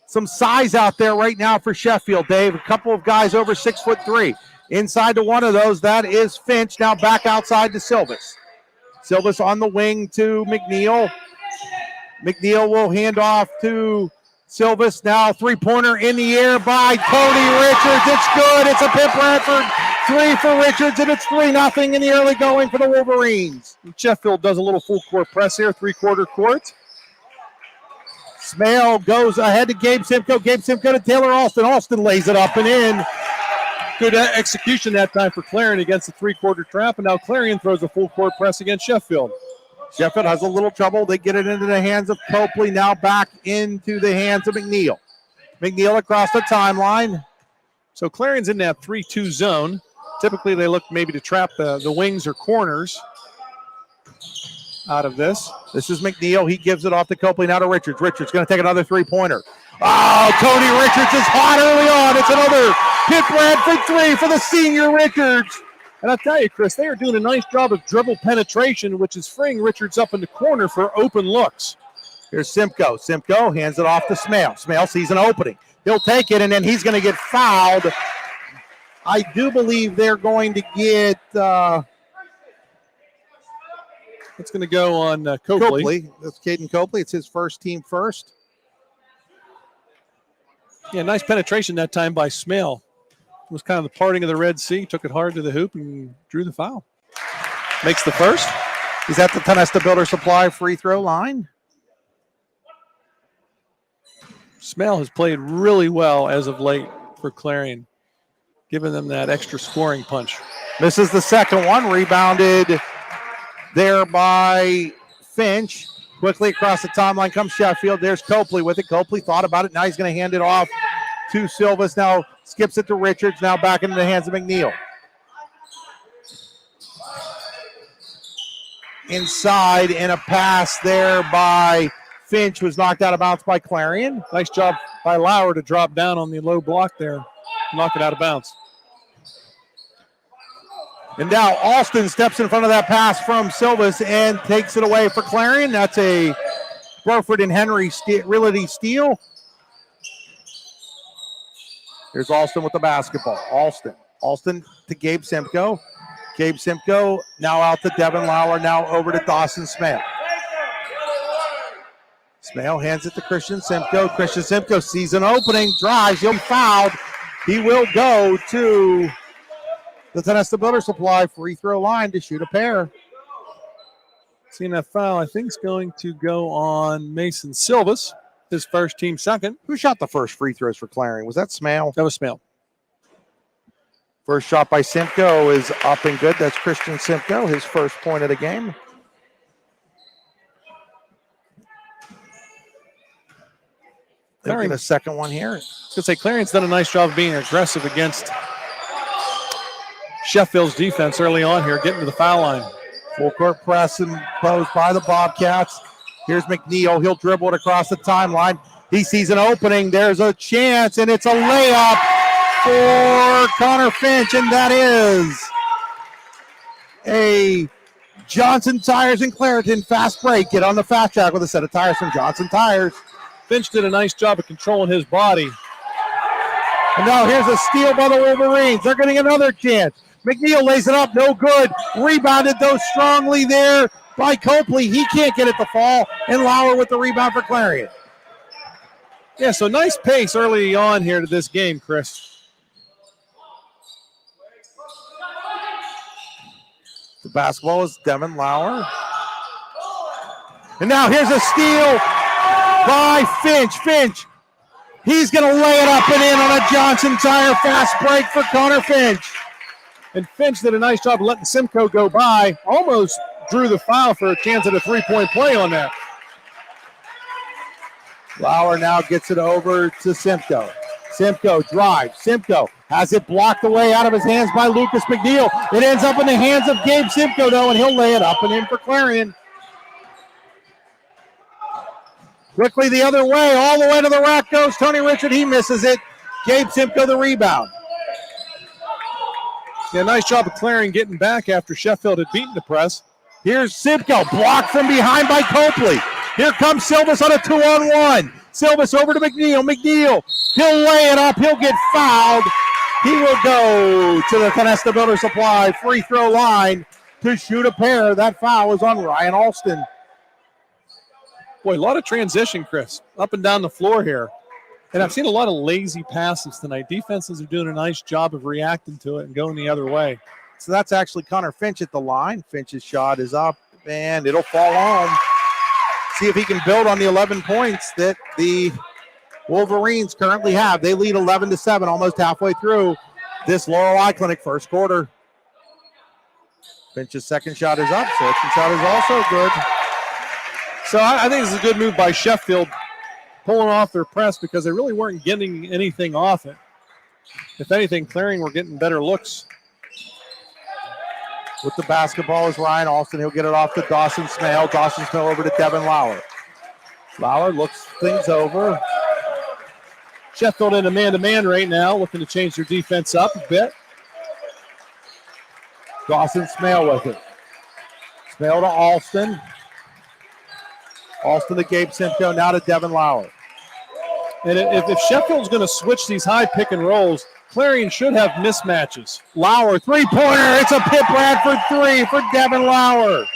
Some size out there right now for Sheffield, Dave. A couple of guys over 6'3". Inside to one of those, that is Finch. Now back outside to Silvis. Silvis on the wing to McNeil. McNeil will hand off to Silvis. Now three-pointer in the air by Cody Richards. It's good. It's a Pip Radford three for Richards, and it's 3-0 in the early going for the Wolverines. Sheffield does a little full court press here, three-quarter court. Smale goes ahead to Gabe Simcoe. Gabe Simcoe to Taylor Alston. Alston lays it up and in. Good execution that time for Clarion against the three-quarter trap, and now Clarion throws a full court press against Sheffield. Sheffield has a little trouble. They get it into the hands of Copley. Now back into the hands of McNeil. McNeil across the timeline. So Clarion's in that 3-2 zone. Typically they look maybe to trap the wings or corners out of this. This is McNeil. He gives it off to Copley. Now to Richards. Richards going to take another three-pointer. Oh, Cody Richards is hot early on. It's another Pip Radford three for the senior Richards. And I'll tell you, Chris, they are doing a nice job of dribble penetration, which is freeing Richards up in the corner for open looks. Here's Simcoe. Simcoe hands it off to Smale. Smale sees an opening. He'll take it, and then he's going to get fouled I do believe they're going to get it's going to go on Copley. That's Caden Copley. It's his first team first. Yeah, nice penetration that time by Smale. It was kind of the parting of the Red Sea. Took it hard to the hoop and drew the foul. Makes the first. He's at the Tonesta Builder Supply free throw line. Smale has played really well as of late for Clarion, giving them that extra scoring punch. Misses the second one. Rebounded there by Finch. Quickly across the timeline comes Sheffield. There's Copley with it. Copley thought about it. Now he's going to hand it off to Silvas. Now skips it to Richards. Now back into the hands of McNeil. Inside, and a pass there by Finch was knocked out of bounds by Clarion. Nice job by Lauer to drop down on the low block there. Knock it out of bounds. And now Alston steps in front of that pass from Silvas and takes it away for Clarion. That's a Burford and Henry Realty steal. Here's Alston with the basketball. Alston to Gabe Simcoe. Gabe Simcoe now out to Devin Lauer. Now over to Dawson Smale. Smale hands it to Christian Simcoe. Christian Simcoe sees an opening, drives, he'll be fouled. He will go to the Tonesta Builder Supply free throw line to shoot a pair. Seeing that foul, I think it's going to go on Mason Silvas, his first team second. Who shot the first free throws for Clarion? Was that Smale? That was Smale. First shot by Simcoe is up and good. That's Christian Simcoe, his first point of the game. They'll get a second one here. I was going to say, Clarion's done a nice job of being aggressive against Sheffield's defense early on here, getting to the foul line. Full court press imposed by the Bobcats. Here's McNeil. He'll dribble it across the timeline. He sees an opening. There's a chance, and it's a layup for Connor Finch, and that is a Johnson Tires and Clarion fast break. Get on the fast track with a set of tires from Johnson Tires. Finch did a nice job of controlling his body. And now here's a steal by the Wolverines. They're getting another chance. McNeil lays it up, no good. Rebounded though strongly there by Copley. He can't get it to fall. And Lauer with the rebound for Clarion. Yeah, so nice pace early on here to this game, Chris. The basketball is Devin Lauer. And now here's a steal by Finch. Finch. He's going to lay it up and in on a Johnson Tire fast break for Connor Finch. And Finch did a nice job of letting Simcoe go by. Almost drew the foul for a chance at a three-point play on that. Lauer now gets it over to Simcoe. Simcoe drives. Simcoe has it blocked away out of his hands by Lucas McNeil. It ends up in the hands of Gabe Simcoe, though, and he'll lay it up and in for Clarion. Quickly the other way, all the way to the rack goes Tony Richard. He misses it. Gabe Simcoe the rebound. Yeah, nice job of Clarion getting back after Sheffield had beaten the press. Here's Simcoe, blocked from behind by Copley. Here comes Silvas on a 2-on-1. Silvas over to McNeil. McNeil, he'll lay it up. He'll get fouled. He will go to the Tonesta Builder Supply free throw line to shoot a pair. That foul is on Ryan Alston. Boy, a lot of transition, Chris, up and down the floor here. And I've seen a lot of lazy passes tonight. Defenses are doing a nice job of reacting to it and going the other way. So that's actually Connor Finch at the line. Finch's shot is up, and it'll fall home. See if he can build on the 11 points that the Wolverines currently have. They lead 11-7, almost halfway through this Laurel Eye Clinic first quarter. Finch's second shot is up. Second shot is also good. So I think this is a good move by Sheffield, pulling off their press because they really weren't getting anything off it. If anything, Clarion were getting better looks. With the basketball is Ryan Alston. He'll get it off to Dawson Smale. Dawson Smale over to Devin Lauer. Lauer looks things over. Sheffield in a man-to-man right now, looking to change their defense up a bit. Dawson Smale with it. Smale to Alston. Alston to Gabe Simcoe, now to Devin Lauer. And if Sheffield's going to switch these high pick and rolls, Clarion should have mismatches. Lauer, three-pointer. It's a Pitt Bradford three for Devin Lauer.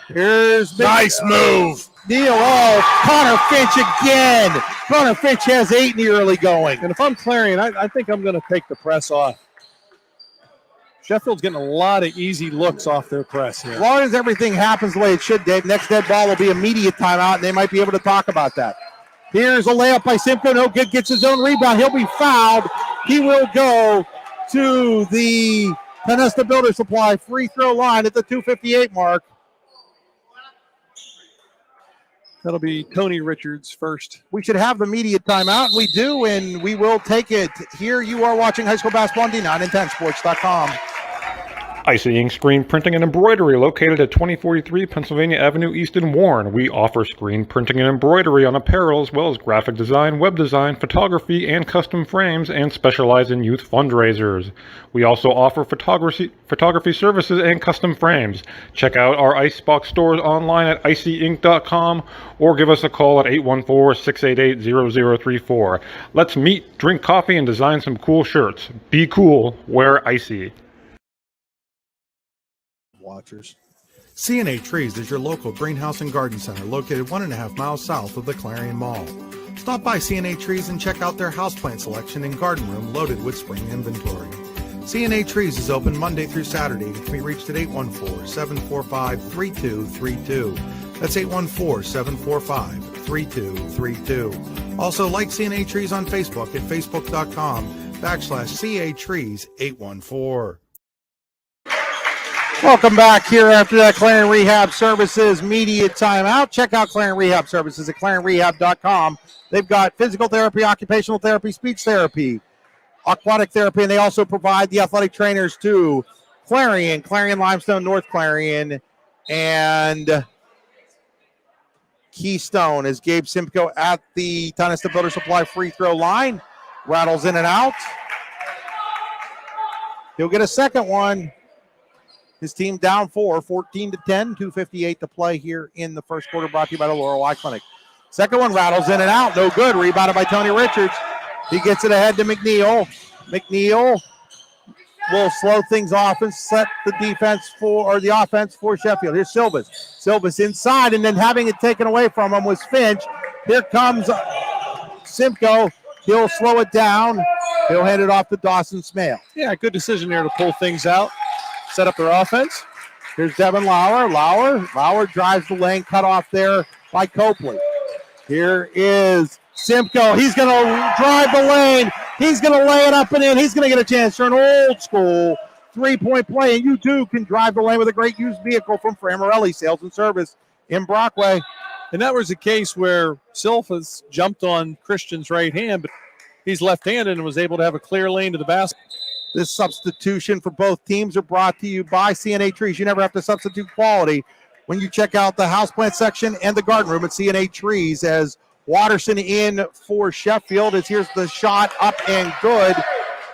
Here's Nice move. Neal. Oh, Connor Finch again. Connor Finch has 8 in the early going. And if I'm Clarion, I think I'm going to take the press off. Sheffield's getting a lot of easy looks off their press here. As long as everything happens the way it should, Dave, next dead ball will be immediate timeout, and they might be able to talk about that. Here's a layup by Simcoe. No good. Gets his own rebound. He'll be fouled. He will go to the Tonesta Builder Supply free throw line at the 2:58 mark. That'll be Tony Richards first. We should have the immediate timeout, and we do, and we will take it. Here you are watching high school basketball on D910sports.com. Icy Ink Screen Printing and Embroidery, located at 2043 Pennsylvania Avenue East in Warren. We offer screen printing and embroidery on apparel, as well as graphic design, web design, photography, and custom frames, and specialize in youth fundraisers. We also offer photography services and custom frames. Check out our Icebox stores online at icyink.com or give us a call at 814-688-0034. Let's meet, drink coffee, and design some cool shirts. Be cool, wear Icy. Watchers. C&A Trees is your local greenhouse and garden center located 1.5 miles south of the Clarion Mall. Stop by C&A Trees and check out their houseplant selection and garden room loaded with spring inventory. C&A Trees is open Monday through Saturday and can be reached at 814-745-3232. That's 814-745-3232. Also, like C&A Trees on Facebook at facebook.com/CA Trees 814. Welcome back here after that Clarion Rehab Services immediate timeout. Check out Clarion Rehab Services at clarionrehab.com. They've got physical therapy, occupational therapy, speech therapy, aquatic therapy, and they also provide the athletic trainers to Clarion Limestone, North Clarion, and Keystone. As Gabe Simcoe at the Tonesta Builder Supply free throw line, rattles in and out. He'll get a second one. His team down 14-10, 2:58 to play here in the first quarter, brought to you by the Laurel Eye Clinic. Second one rattles in and out, no good. Rebounded by Tony Richards. He gets it ahead to McNeil. McNeil will slow things off and set the offense for Sheffield. Here's Silvas. Silvas inside, and then having it taken away from him was Finch. Here comes Simcoe. He'll slow it down. He'll hand it off to Dawson Smale. Yeah, good decision there to pull things out. Set up their offense. Here's Devin Lauer. Lauer drives the lane, cut off there by Copley. Here is Simcoe. He's going to drive the lane. He's going to lay it up and in. He's going to get a chance for an old school three-point play. And you too can drive the lane with a great used vehicle from Framorelli Sales and Service in Brockway. And that was the case where Silvas jumped on Christian's right hand, but he's left-handed and was able to have a clear lane to the basket. This substitution for both teams are brought to you by C&A Trees. You never have to substitute quality when you check out the houseplant section and the garden room at C&A Trees. As Watterson in for Sheffield, as here's the shot up and good,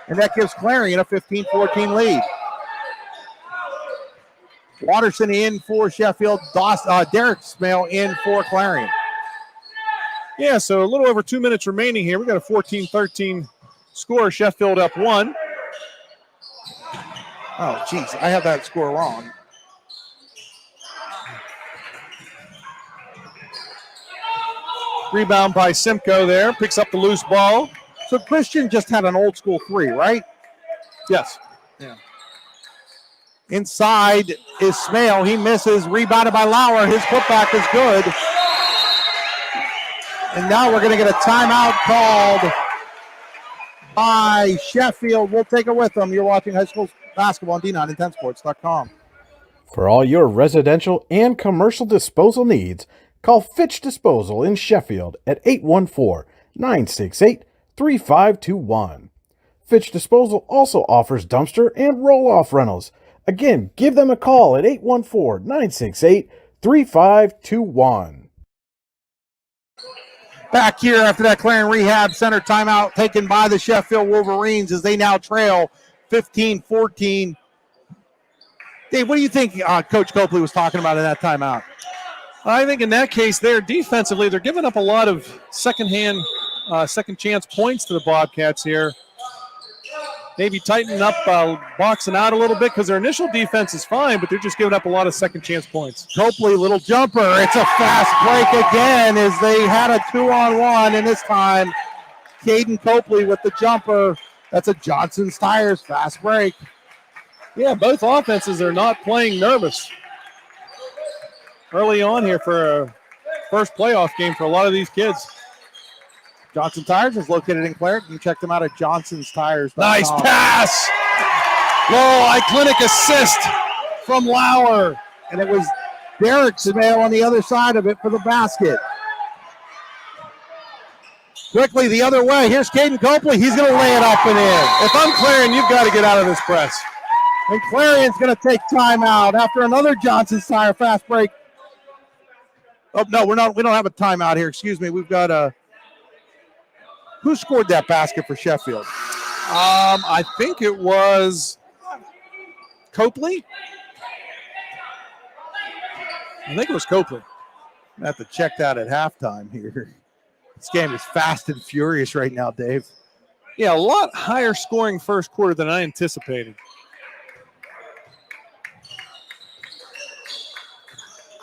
and that gives Clarion a 15-14 lead. Watterson in for Sheffield, Derek Smale in for Clarion. Yeah, so a little over 2 minutes remaining here. We got a 14-13 score. Sheffield up 1. Oh, geez, I have that score wrong. Rebound by Simcoe there. Picks up the loose ball. So Christian just had an old school three, right? Yes. Yeah. Inside is Smale. He misses. Rebounded by Lauer. His putback is good. And now we're going to get a timeout called by Sheffield. We'll take it with them. You're watching high school basketball on D910sports.com. For all your residential and commercial disposal needs, call Fitch Disposal in Sheffield at 814-968-3521. Fitch Disposal also offers dumpster and roll-off rentals. Again, give them a call at 814-968-3521. Back here after that Clarion Rehab Center timeout taken by the Sheffield Wolverines as they now trail 15-14 Dave, what do you think Coach Copley was talking about in that timeout? I think in that case there, defensively, they're giving up a lot of second chance points to the Bobcats here. Maybe tightening up, boxing out a little bit because their initial defense is fine, but they're just giving up a lot of second chance points. Copley, little jumper. It's a fast break again as they had a 2-on-1, and this time Caden Copley with the jumper. That's a Johnson's Tires fast break. Yeah, both offenses are not playing nervous early on here for a first playoff game for a lot of these kids. Johnson Tires is located in Clarion. You can check them out at Johnson's Tires. Nice pass. Laurel Eye Clinic assist from Lauer. And it was Derek Smale on the other side of it for the basket. Quickly the other way. Here's Caden Copley. He's going to lay it up and in. If I'm Clarion, you've got to get out of this press. And Clarion's going to take timeout after another Johnson's Tire fast break. Oh, no, we don't have a timeout here. Excuse me. We've got who scored that basket for Sheffield? I think it was Copley. I think it was Copley. I have to check that at halftime here. This game is fast and furious right now, Dave. Yeah, a lot higher scoring first quarter than I anticipated.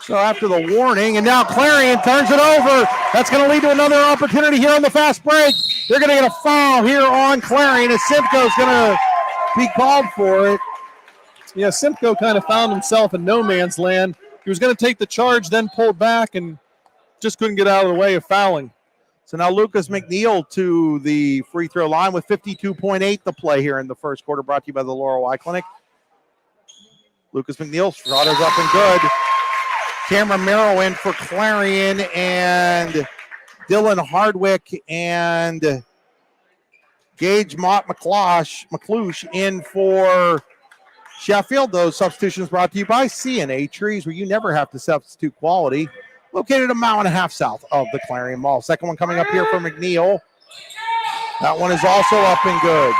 So after the warning, and now Clarion turns it over. That's going to lead to another opportunity here on the fast break. They're going to get a foul here on Clarion as Simcoe's going to be called for it. Yeah, Simcoe kind of found himself in no man's land. He was going to take the charge, then pulled back, and just couldn't get out of the way of fouling. So now Lucas McNeil to the free throw line with 52.8 to play here in the first quarter, brought to you by the Laurel Eye Clinic. Lucas McNeil, shot is up and good. Cameron Merrill in for Clarion, and Dylan Hardwick and Gage Mott McClush in for Sheffield. Those substitutions brought to you by CNA Trees, where you never have to substitute quality. Located a mile and a half south of the Clarion Mall. Second one coming up here for McNeil. That one is also up and good.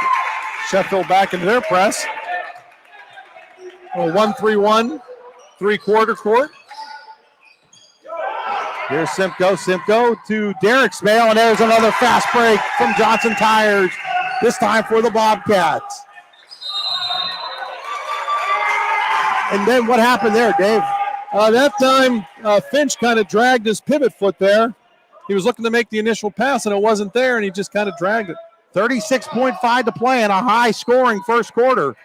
Sheffield back into their press. 1-3-1, three-quarter court. Here's Simcoe. Simcoe to Derek Smale, and there's another fast break from Johnson Tires, this time for the Bobcats. And then what happened there, Dave? That time, Finch kind of dragged his pivot foot there. He was looking to make the initial pass, and it wasn't there, and he just kind of dragged it. 36.5 to play in a high-scoring first quarter.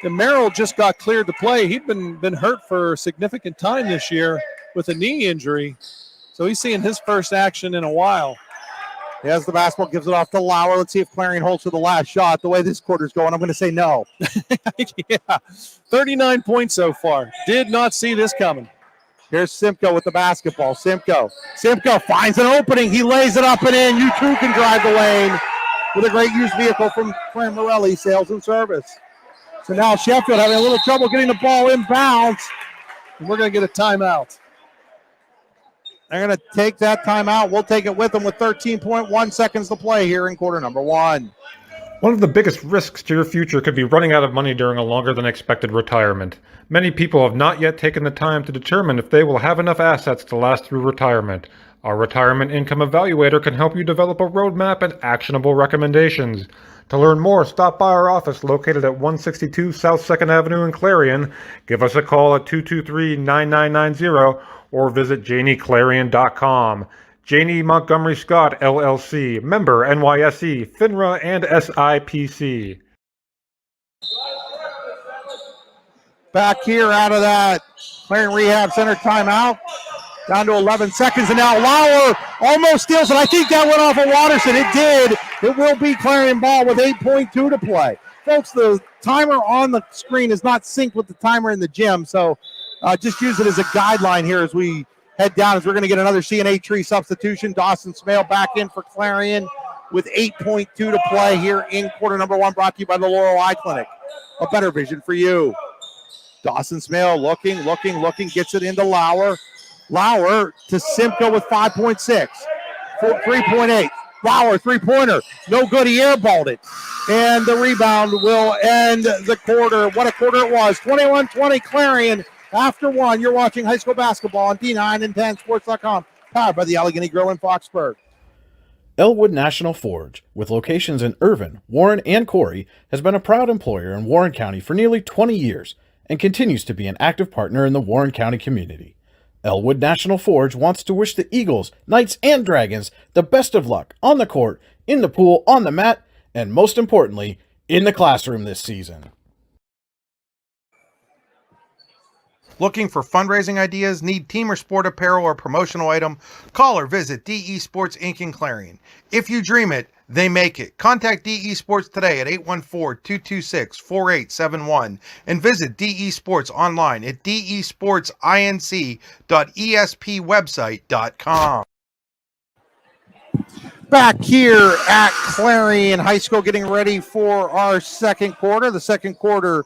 And Merrill just got cleared to play. He'd been hurt for a significant time this year with a knee injury, so he's seeing his first action in a while. He has the basketball, gives it off to Lauer. Let's see if Clarion holds to the last shot. The way this quarter's going, I'm going to say no. Yeah, 39 points so far. Did not see this coming. Here's Simcoe with the basketball. Simcoe finds an opening. He lays it up and in. You too can drive the lane with a great used vehicle from Fran Morelli Sales and Service. So now Sheffield having a little trouble getting the ball inbounds. And we're going to get a timeout. They're going to take that timeout. We'll take it with them with 13.1 seconds to play here in quarter number one. One of the biggest risks to your future could be running out of money during a longer than expected retirement. Many people have not yet taken the time to determine if they will have enough assets to last through retirement. Our Retirement Income Evaluator can help you develop a roadmap and actionable recommendations. To learn more, stop by our office located at 162 South 2nd Avenue in Clarion. Give us a call at 223-9990 or visit JanieClarion.com. Janie Montgomery Scott, LLC, member NYSE, FINRA, and SIPC. Back here out of that Clarion Rehab Center timeout. Down to 11 seconds, and now Lauer almost steals it. I think that went off of Watterson. It did. It will be Clarion ball with 8.2 to play. Folks, the timer on the screen is not synced with the timer in the gym, so just use it as a guideline here as we head down, as we're going to get another CNA Tree substitution. Dawson Smale back in for Clarion with 8.2 to play here in quarter number one, brought to you by the Laurel Eye Clinic. A better vision for you. Dawson Smale looking, gets it into Lauer. Lauer to Simcoe with 5.6, 3.8. Bauer, three-pointer. No good. He airballed it. And the rebound will end the quarter. What a quarter it was. 21-20 Clarion after one. You're watching high school basketball on D9 and 10sports.com. Powered by the Allegheny Grill in Foxburg. Elwood National Forge, with locations in Irvin, Warren, and Corry, has been a proud employer in Warren County for nearly 20 years and continues to be an active partner in the Warren County community. Elwood National Forge wants to wish the Eagles, Knights, and Dragons the best of luck on the court, in the pool, on the mat, and most importantly, in the classroom this season. Looking for fundraising ideas? Need team or sport apparel or promotional item? Call or visit DE Sports Inc. in Clarion. If you dream it, they make it. Contact DE Sports today at 814-226-4871 and visit DE Sports online at desportsinc.espwebsite.com. Back here at Clarion High School, getting ready for our second quarter. The second quarter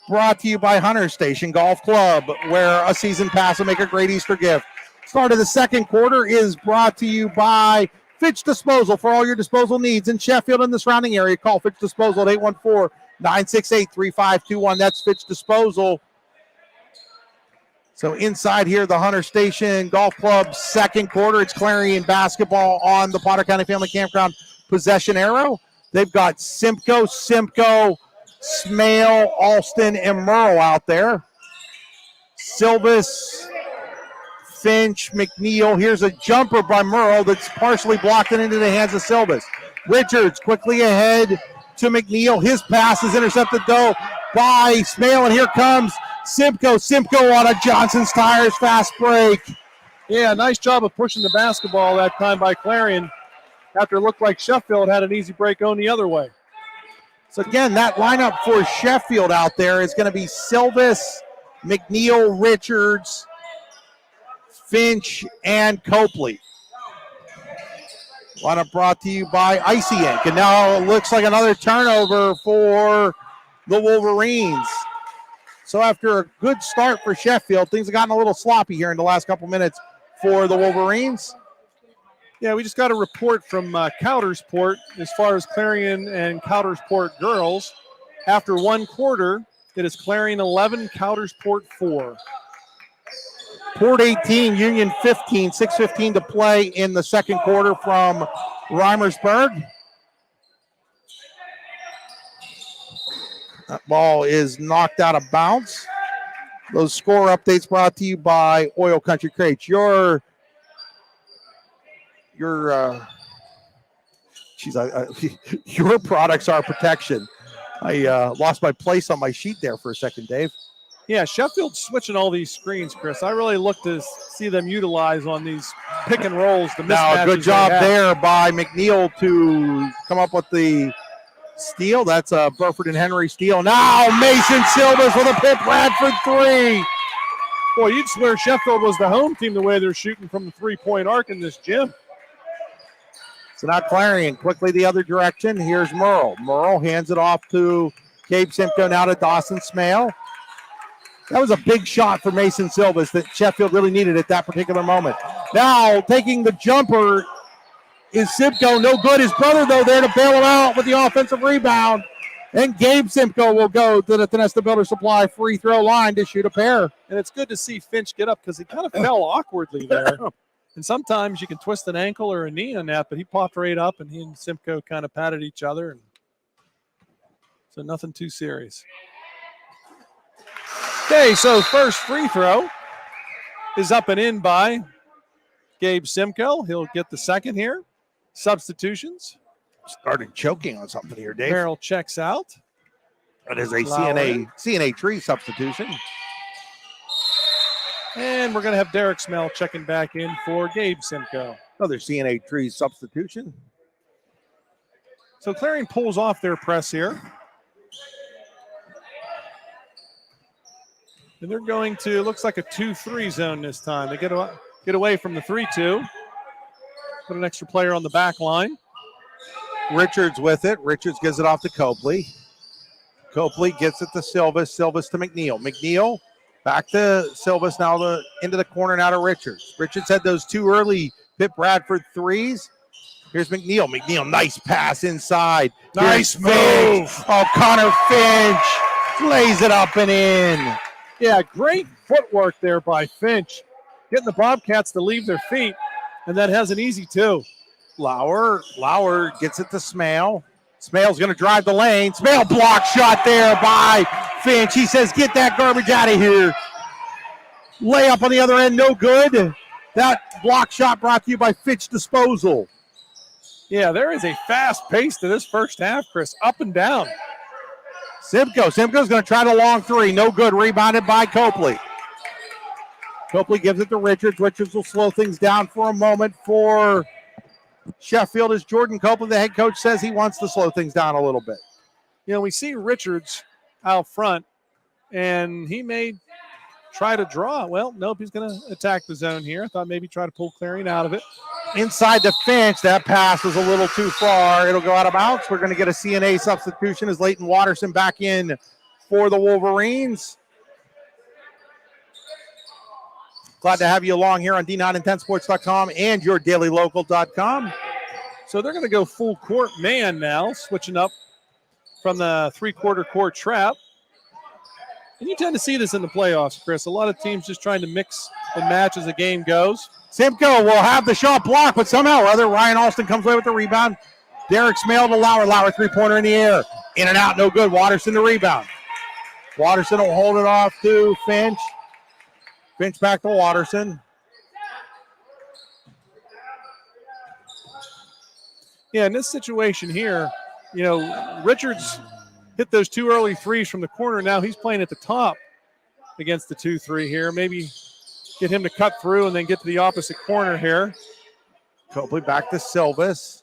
brought to you by Hunter Station Golf Club, where a season pass will make a great Easter gift. Start of the second quarter is brought to you by Fitch Disposal for all your disposal needs in Sheffield and the surrounding area. Call Fitch Disposal at 814-968-3521. That's Fitch Disposal. So inside here, the Hunter Station Golf Club second quarter. It's Clarion basketball on the Potter County Family Campground possession arrow. They've got Simcoe, Smale, Alston, and Merle out there. Silvis, Finch, McNeil. Here's a jumper by Merle that's partially blocked it into the hands of Silvis. Richards quickly ahead to McNeil. His pass is intercepted, though, by Smale, and here comes Simcoe. Simcoe on a Johnson's Tires fast break. Yeah, nice job of pushing the basketball that time by Clarion after it looked like Sheffield had an easy break going the other way. So again, that lineup for Sheffield out there is going to be Silvis, McNeil, Richards, Finch, and Copley. Lineup brought to you by Icy Ink. And now it looks like another turnover for the Wolverines. So after a good start for Sheffield, things have gotten a little sloppy here in the last couple minutes for the Wolverines. Yeah, we just got a report from Coudersport as far as Clarion and Coudersport girls. After one quarter, it is Clarion 11, Coudersport 4. Port 18, Union 15, 6:15 to play in the second quarter from Reimersburg. That ball is knocked out of bounds. Those score updates brought to you by Oil Country Crates. Your products are protection. I lost my place on my sheet there for a second, Dave. Yeah, Sheffield's switching all these screens, Chris. I really look to see them utilize on these pick and rolls. The now, a good job there by McNeil to come up with the steal. That's a Burford and Henry steal. Now Mason Silvers with a Pitt Bradford three. Boy, you'd swear Sheffield was the home team the way they're shooting from the three-point arc in this gym. So now Clarion quickly the other direction. Here's Merle. Merle hands it off to Gabe Simcoe, now to Dawson Smale. That was a big shot for Mason Silvas that Sheffield really needed at that particular moment. Now taking the jumper is Simcoe. No good. His brother, though, there to bail him out with the offensive rebound. And Gabe Simcoe will go to the Tonesta Builder Supply free throw line to shoot a pair. And it's good to see Finch get up because he kind of fell awkwardly there. And sometimes you can twist an ankle or a knee on that, but he popped right up, and he and Simcoe kind of patted each other. And so nothing too serious. Okay, so first free throw is up and in by Gabe Simcoe. He'll get the second here. Substitutions. Started choking on something here, Dave. Merrill checks out. That is a CNA tree substitution. And we're going to have Derek Smell checking back in for Gabe Simcoe. Another CNA tree substitution. So Clarion pulls off their press here. And they're going to, looks like a 2-3 zone this time. They get away from the 3-2. Put an extra player on the back line. Richards with it. Richards gives it off to Copley. Copley gets it to Silvas. Silvas to McNeil. McNeil back to Silvas, now into the corner, now to Richards. Richards had those two early Pitt Bradford threes. Here's McNeil. McNeil, nice pass inside. Nice Here's Finch. Oh, Connor Finch lays it up and in. Yeah, great footwork there by Finch. Getting the Bobcats to leave their feet, and that has an easy two. Lauer gets it to Smale. Smale's going to drive the lane. Smale block shot there by Finch. He says, get that garbage out of here. Layup on the other end, no good. That block shot brought to you by Finch Disposal. Yeah, there is a fast pace to this first half, Chris, up and down. Simcoe's going to try the long three. No good. Rebounded by Copley. Copley gives it to Richards. Richards will slow things down for a moment for Sheffield as Jordan Copley, the head coach, says he wants to slow things down a little bit. You know, we see Richards out front, and he may try to draw. Well, nope, he's going to attack the zone here. I thought maybe try to pull Clarion out of it. Inside the Finch, that pass was a little too far. It'll go out of bounds. We're going to get a CNA substitution as Leighton Watterson back in for the Wolverines. Glad to have you along here on D910sports.com and yourdailylocal.com. So they're going to go full court man now, switching up from the three-quarter court trap. And you tend to see this in the playoffs, Chris. A lot of teams just trying to mix and match as the game goes. Simcoe will have the shot blocked, but somehow or other, Ryan Alston comes away with the rebound. Derek Smale to Lauer. Lauer, three-pointer in the air. In and out, no good. Watterson the rebound. Watterson will hold it off to Finch. Finch back to Watterson. Yeah, in this situation here, you know, Richards hit those two early threes from the corner. Now he's playing at the top against the 2-3 here. Maybe get him to cut through and then get to the opposite corner here. Copley back to Silvas.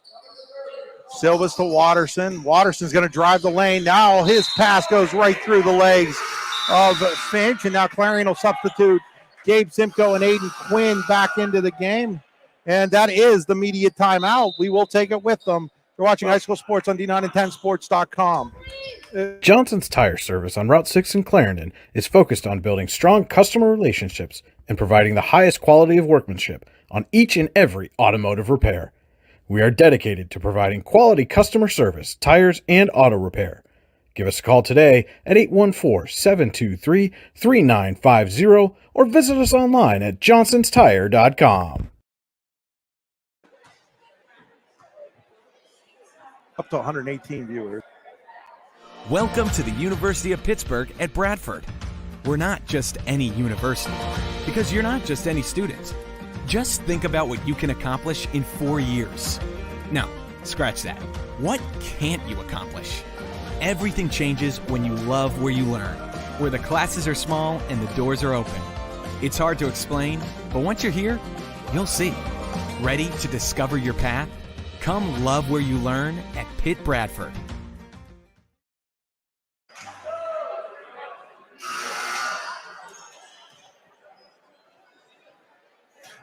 Silvas to Watterson. Watterson's going to drive the lane. Now his pass goes right through the legs of Finch, and now Clarion will substitute Gabe Simcoe and Aiden Quinn back into the game. And that is the media timeout. We will take it with them. You're watching high school sports on D910sports.com. Johnson's Tire Service on Route 6 in Clarendon is focused on building strong customer relationships and providing the highest quality of workmanship on each and every automotive repair. We are dedicated to providing quality customer service, tires, and auto repair. Give us a call today at 814-723-3950 or visit us online at johnsonstire.com. Up to 118 viewers. Welcome to the University of Pittsburgh at Bradford. We're not just any university, because you're not just any student. Just think about what you can accomplish in 4 years. No, scratch that. What can't you accomplish? Everything changes when you love where you learn, where the classes are small and the doors are open. It's hard to explain, but once you're here, you'll see. Ready to discover your path? Come love where you learn at Pitt Bradford.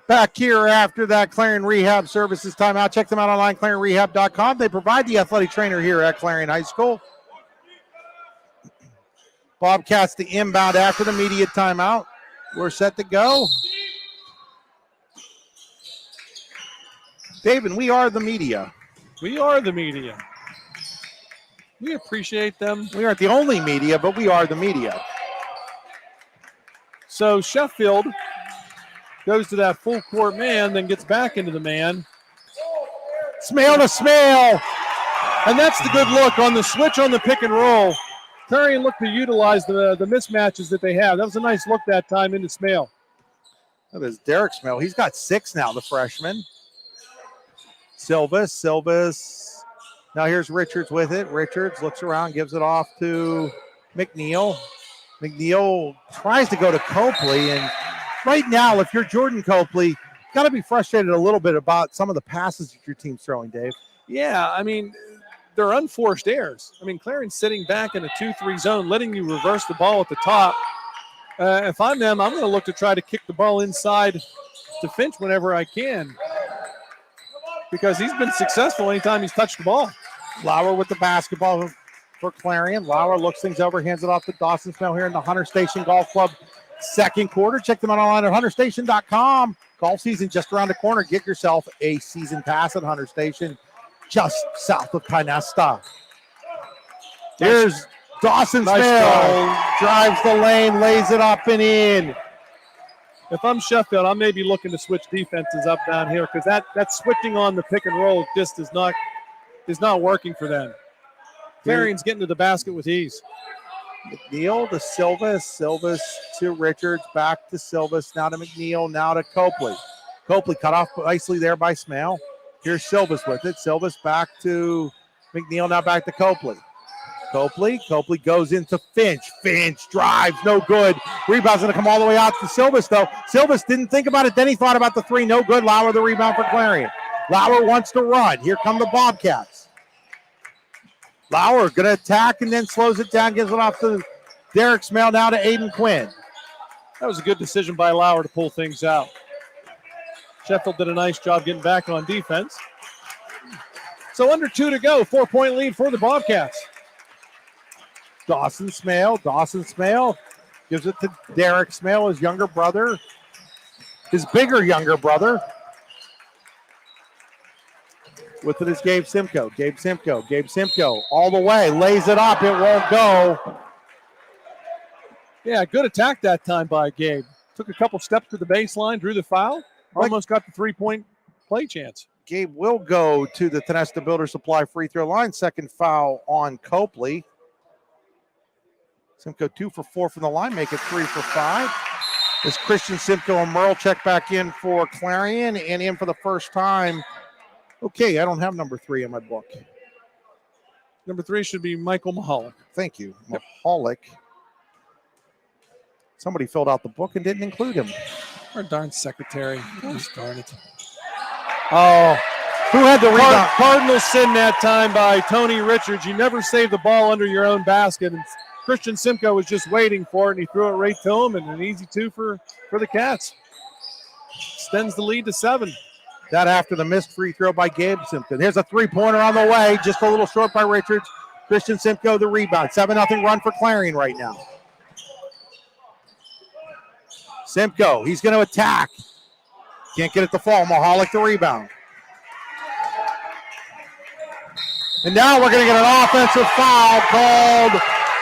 Back here after that Clarion Rehab Services timeout. Check them out online, clarionrehab.com. They provide the athletic trainer here at Clarion High School. Bobcats the inbound after the media timeout. We're set to go. David, we are the media. We are the media. We appreciate them. We aren't the only media, but we are the media. So Sheffield goes to that full court man, then gets back into the man. Smale to Smale. And that's the good look on the switch on the pick and roll. Clarion looked to utilize the mismatches that they have. That was a nice look that time into Smale. That is Derek Smale. He's got 6 now, the freshman. Silvas. Now here's Richards with it. Richards looks around, gives it off to McNeil. McNeil tries to go to Copley, and right now, if you're Jordan Copley, got to be frustrated a little bit about some of the passes that your team's throwing, Dave. Yeah, I mean, they're unforced errors. I mean, Clarion's sitting back in a 2-3 zone, letting you reverse the ball at the top. If I'm them, I'm going to look to try to kick the ball inside to Finch whenever I can, because he's been successful anytime he's touched the ball. Lauer with the basketball for Clarion. Lauer looks things over, hands it off to Dawson Smale here in the Hunter Station Golf Club second quarter. Check them out online at hunterstation.com. Golf season just around the corner. Get yourself a season pass at Hunter Station, just south of Pinesta. Here's Dawson Smale. Drives the lane, lays it up and in. If I'm Sheffield, I may be looking to switch defenses up down here because that switching on the pick and roll just is not working for them. Clarion's getting to the basket with ease. McNeil to Silvas. Silvas to Richards. Back to Silvas. Now to McNeil. Now to Copley. Copley cut off nicely there by Smale. Here's Silvas with it. Silvas back to McNeil. Now back to Copley. Copley goes into Finch. Finch drives, no good. Rebound's going to come all the way out to Silvas, though. Silvas didn't think about it. Then he thought about the three. No good. Lauer the rebound for Clarion. Lauer wants to run. Here come the Bobcats. Lauer going to attack and then slows it down. Gives it off to Derek Smale. Now to Aiden Quinn. That was a good decision by Lauer to pull things out. Sheffield did a nice job getting back on defense. So under 2 to go. 4-point lead for the Bobcats. Dawson Smale gives it to Derek Smale, his younger brother, his bigger younger brother. With it is Gabe Simcoe. Gabe Simcoe all the way, lays it up, it won't go. Yeah, good attack that time by Gabe. Took a couple steps to the baseline, drew the foul, almost got the 3-point play chance. Gabe will go to the Tonesta Builder Supply free throw line. Second foul on Copley. Simcoe 2 for 4 from the line, make it 3 for 5. As Christian Simcoe and Merle check back in for Clarion and in for the first time. Okay, I don't have number 3 in my book. Number 3 should be Michael Mahalik. Thank you, Mahalik. Somebody filled out the book and didn't include him. Our darn secretary. Gosh darn it. Oh, who had the rebound? Cardinal sin that time by Tony Richards. You never save the ball under your own basket. And Christian Simcoe was just waiting for it, and he threw it right to him, and an easy 2 for the Cats. Extends the lead to 7. That after the missed free throw by Gabe Simcoe. Here's a three-pointer on the way, just a little short by Richards. Christian Simcoe the rebound. 7-0 run for Clarion right now. Simcoe, he's going to attack. Can't get it to fall. Mahalik the rebound. And now we're going to get an offensive foul called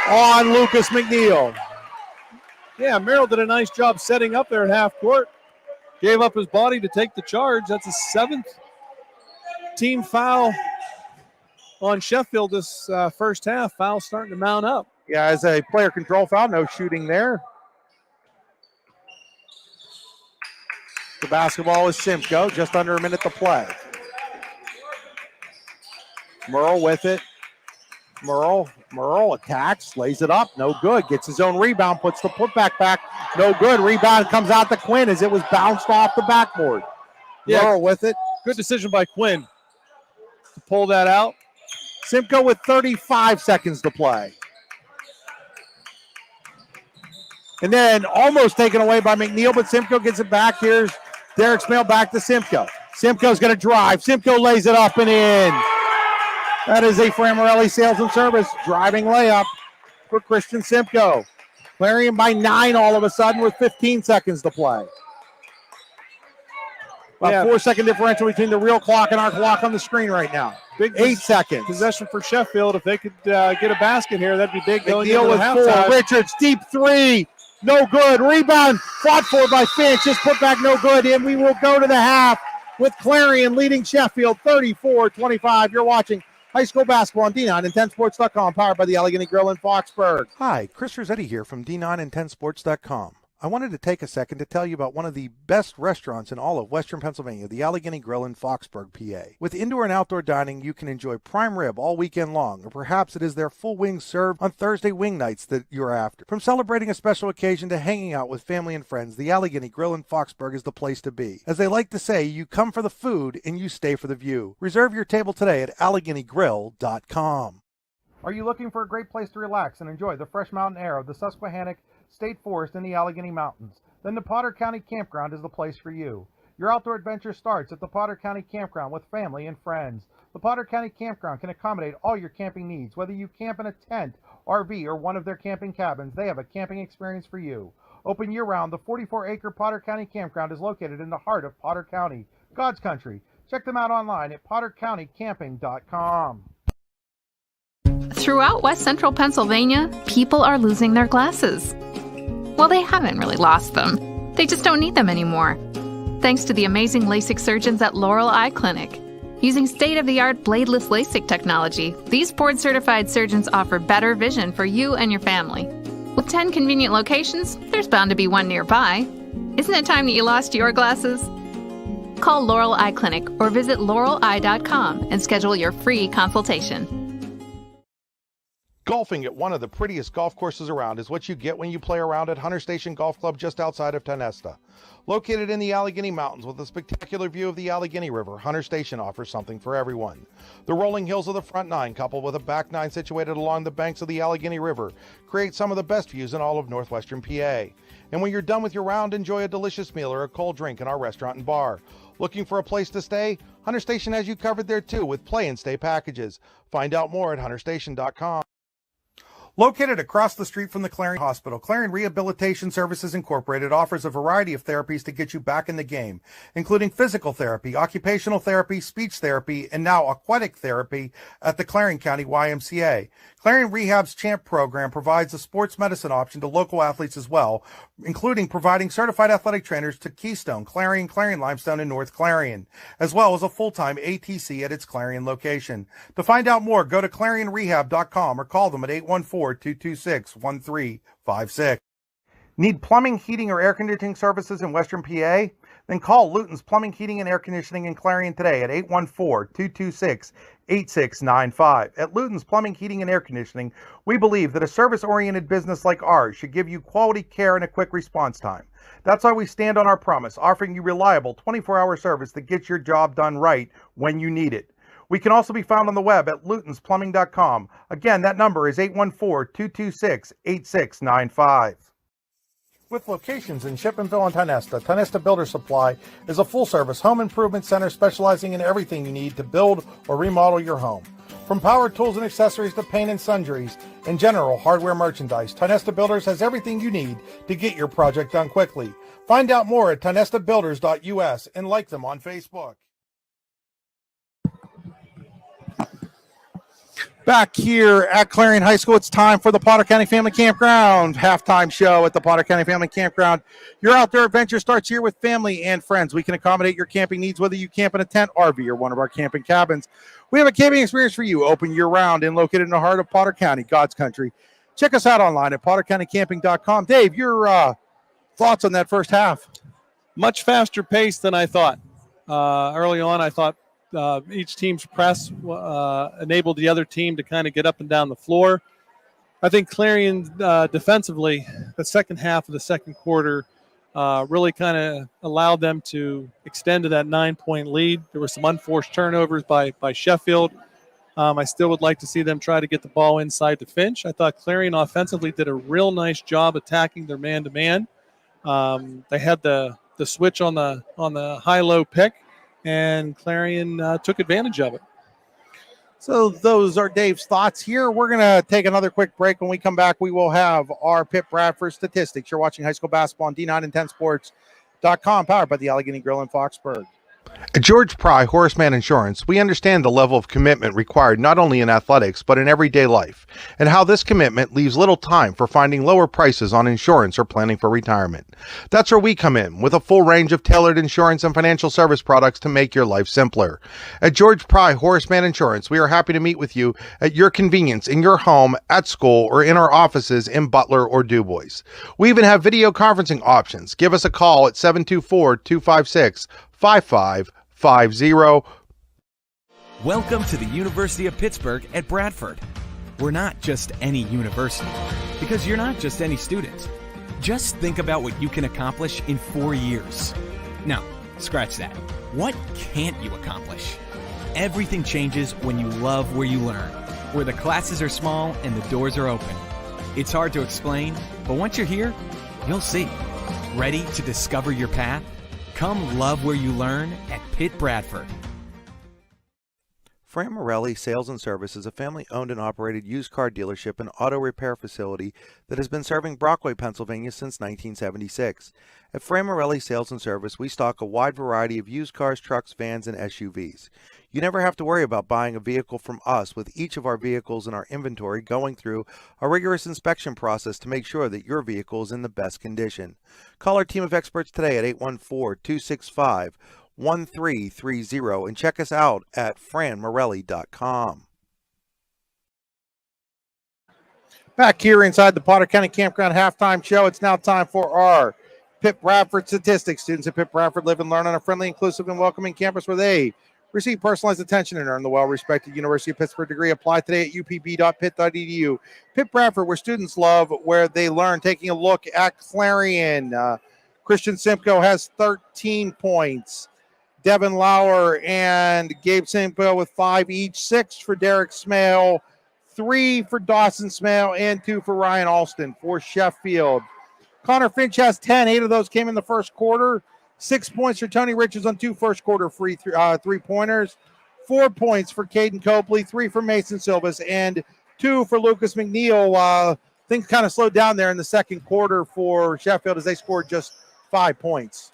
on Lucas McNeil. Yeah, Merrill did a nice job setting up there at half court. Gave up his body to take the charge. That's a 7th team foul on Sheffield this first half. Foul starting to mount up. Yeah, as a player control foul, no shooting there. The basketball is Simcoe, just under a minute to play. Merle with it. Merle attacks, lays it up, no good. Gets his own rebound, puts the putback back, no good. Rebound comes out to Quinn as it was bounced off the backboard. Yeah, Merle with it. Good decision by Quinn to pull that out. Simcoe with 35 seconds to play. And then almost taken away by McNeil, but Simcoe gets it back. Here's Derek Smale back to Simcoe. Simcoe's going to drive. Simcoe lays it up and in. That is a Framorelli Sales and Service driving layup for Christian Simcoe. Clarion by 9 all of a sudden with 15 seconds to play. About 4-second differential between the real clock and our clock on the screen right now. Big 8 seconds. Possession for Sheffield. If they could get a basket here, that'd be big going into with halftime. 4. Richards, deep 3. No good. Rebound fought for by Finch. Just put back no good. And we will go to the half with Clarion leading Sheffield 34-25. You're watching high school basketball on D9 and 10sports.com, powered by the Allegheny Grill in Foxburg. Hi, Chris Rossetti here from D9 and 10sports.com. I wanted to take a second to tell you about one of the best restaurants in all of Western Pennsylvania, the Allegheny Grill in Foxburg, PA. With indoor and outdoor dining, you can enjoy prime rib all weekend long, or perhaps it is their full wings served on Thursday wing nights that you're after. From celebrating a special occasion to hanging out with family and friends, the Allegheny Grill in Foxburg is the place to be. As they like to say, you come for the food and you stay for the view. Reserve your table today at AlleghenyGrill.com. Are you looking for a great place to relax and enjoy the fresh mountain air of the Susquehannock State Forest in the Allegheny Mountains? Then the Potter County Campground is the place for you. Your outdoor adventure starts at the Potter County Campground with family and friends. The Potter County Campground can accommodate all your camping needs. Whether you camp in a tent, RV, or one of their camping cabins, they have a camping experience for you. Open year-round, the 44-acre Potter County Campground is located in the heart of Potter County, God's country. Check them out online at pottercountycamping.com. Throughout West Central Pennsylvania, people are losing their glasses. Well, they haven't really lost them. They just don't need them anymore. Thanks to the amazing LASIK surgeons at Laurel Eye Clinic. Using state-of-the-art bladeless LASIK technology, these board-certified surgeons offer better vision for you and your family. With 10 convenient locations, there's bound to be one nearby. Isn't it time that you lost your glasses? Call Laurel Eye Clinic or visit laureleye.com and schedule your free consultation. Golfing at one of the prettiest golf courses around is what you get when you play around at Hunter Station Golf Club just outside of Tonesta. Located in the Allegheny Mountains with a spectacular view of the Allegheny River, Hunter Station offers something for everyone. The rolling hills of the front nine, coupled with a back nine situated along the banks of the Allegheny River, create some of the best views in all of northwestern PA. And when you're done with your round, enjoy a delicious meal or a cold drink in our restaurant and bar. Looking for a place to stay? Hunter Station has you covered there too with play and stay packages. Find out more at hunterstation.com. Located across the street from the Clarion Hospital, Clarion Rehabilitation Services Incorporated offers a variety of therapies to get you back in the game, including physical therapy, occupational therapy, speech therapy, and now aquatic therapy at the Clarion County YMCA. Clarion Rehab's CHAMP program provides a sports medicine option to local athletes as well, including providing certified athletic trainers to Keystone, Clarion Limestone, and North Clarion, as well as a full-time ATC at its Clarion location. To find out more, go to clarionrehab.com or call them at 814-226-1356. Need plumbing, heating, or air conditioning services in Western PA? Then call Luton's Plumbing, Heating, and Air Conditioning in Clarion today at 814-226-8695. At Luton's Plumbing, Heating, and Air Conditioning, we believe that a service-oriented business like ours should give you quality care and a quick response time. That's why we stand on our promise, offering you reliable 24-hour service that gets your job done right when you need it. We can also be found on the web at lutonsplumbing.com. Again, that number is 814-226-8695. With locations in Shippenville and Tonesta, Tonesta Builder Supply is a full-service home improvement center specializing in everything you need to build or remodel your home. From power tools and accessories to paint and sundries and general hardware merchandise, Tonesta Builders has everything you need to get your project done quickly. Find out more at tonestabuilders.us and like them on Facebook. Back here at Clarion High School, it's time for the Potter County Family Campground halftime show at the Potter County Family Campground. Your outdoor adventure starts here with family and friends. We can accommodate your camping needs, whether you camp in a tent, RV, or one of our camping cabins. We have a camping experience for you, open year-round and located in the heart of Potter County, God's country. Check us out online at pottercountycamping.com. Dave, your thoughts on that first half? Much faster pace than I thought. Early on, I thought each team's press enabled the other team to kind of get up and down the floor. I think Clarion defensively, the second half of the second quarter, really kind of allowed them to extend to that 9-point lead. There were some unforced turnovers by Sheffield. I still would like to see them try to get the ball inside to Finch. I thought Clarion offensively did a real nice job attacking their man-to-man. They had the switch on the high-low pick, and Clarion took advantage of it. So those are Dave's thoughts here. We're going to take another quick break. When we come back, we will have our Pitt Bradford statistics. You're watching high school basketball on D9 and 10sports.com, powered by the Allegheny Grill in Foxburg. At George Pry Horseman Insurance, we understand the level of commitment required not only in athletics, but in everyday life, and how this commitment leaves little time for finding lower prices on insurance or planning for retirement. That's where we come in, with a full range of tailored insurance and financial service products to make your life simpler. At George Pry Horseman Insurance, we are happy to meet with you at your convenience in your home, at school, or in our offices in Butler or DuBois. We even have video conferencing options. Give us a call at 724-256-5550. Welcome to the University of Pittsburgh at Bradford. We're not just any university, because you're not just any student. Just think about what you can accomplish in 4 years. No, scratch that. What can't you accomplish? Everything changes when you love where you learn, where the classes are small and the doors are open. It's hard to explain, but once you're here, you'll see. Ready to discover your path? Come love where you learn at Pitt Bradford. Fran Morelli Sales and Service is a family-owned and operated used car dealership and auto repair facility that has been serving Brockway, Pennsylvania since 1976. At Fran Morelli Sales and Service, we stock a wide variety of used cars, trucks, vans, and SUVs. You never have to worry about buying a vehicle from us, with each of our vehicles in our inventory going through a rigorous inspection process to make sure that your vehicle is in the best condition. Call our team of experts today at 814-265-1330 and check us out at franmorelli.com. Back here inside the Potter County Campground halftime show, it's now time for our Pitt Bradford statistics. Students at Pitt Bradford live and learn on a friendly, inclusive, and welcoming campus where they receive personalized attention and earn the well-respected University of Pittsburgh degree. Apply today at upb.pitt.edu. Pitt Bradford, where students love where they learn. Taking a look at Clarion. Christian Simcoe has 13 points. Devin Lauer and Gabe Simcoe with 5 each. 6 for Derek Smale, 3 for Dawson Smale, and 2 for Ryan Alston for Sheffield. Connor Finch has 10. 8 of those came in the first quarter. 6 points for Tony Richards on 2 first quarter free three-pointers. 4 points for Caden Copley, 3 for Mason Silvas, and 2 for Lucas McNeil. Things kind of slowed down there in the second quarter for Sheffield as they scored just 5 points.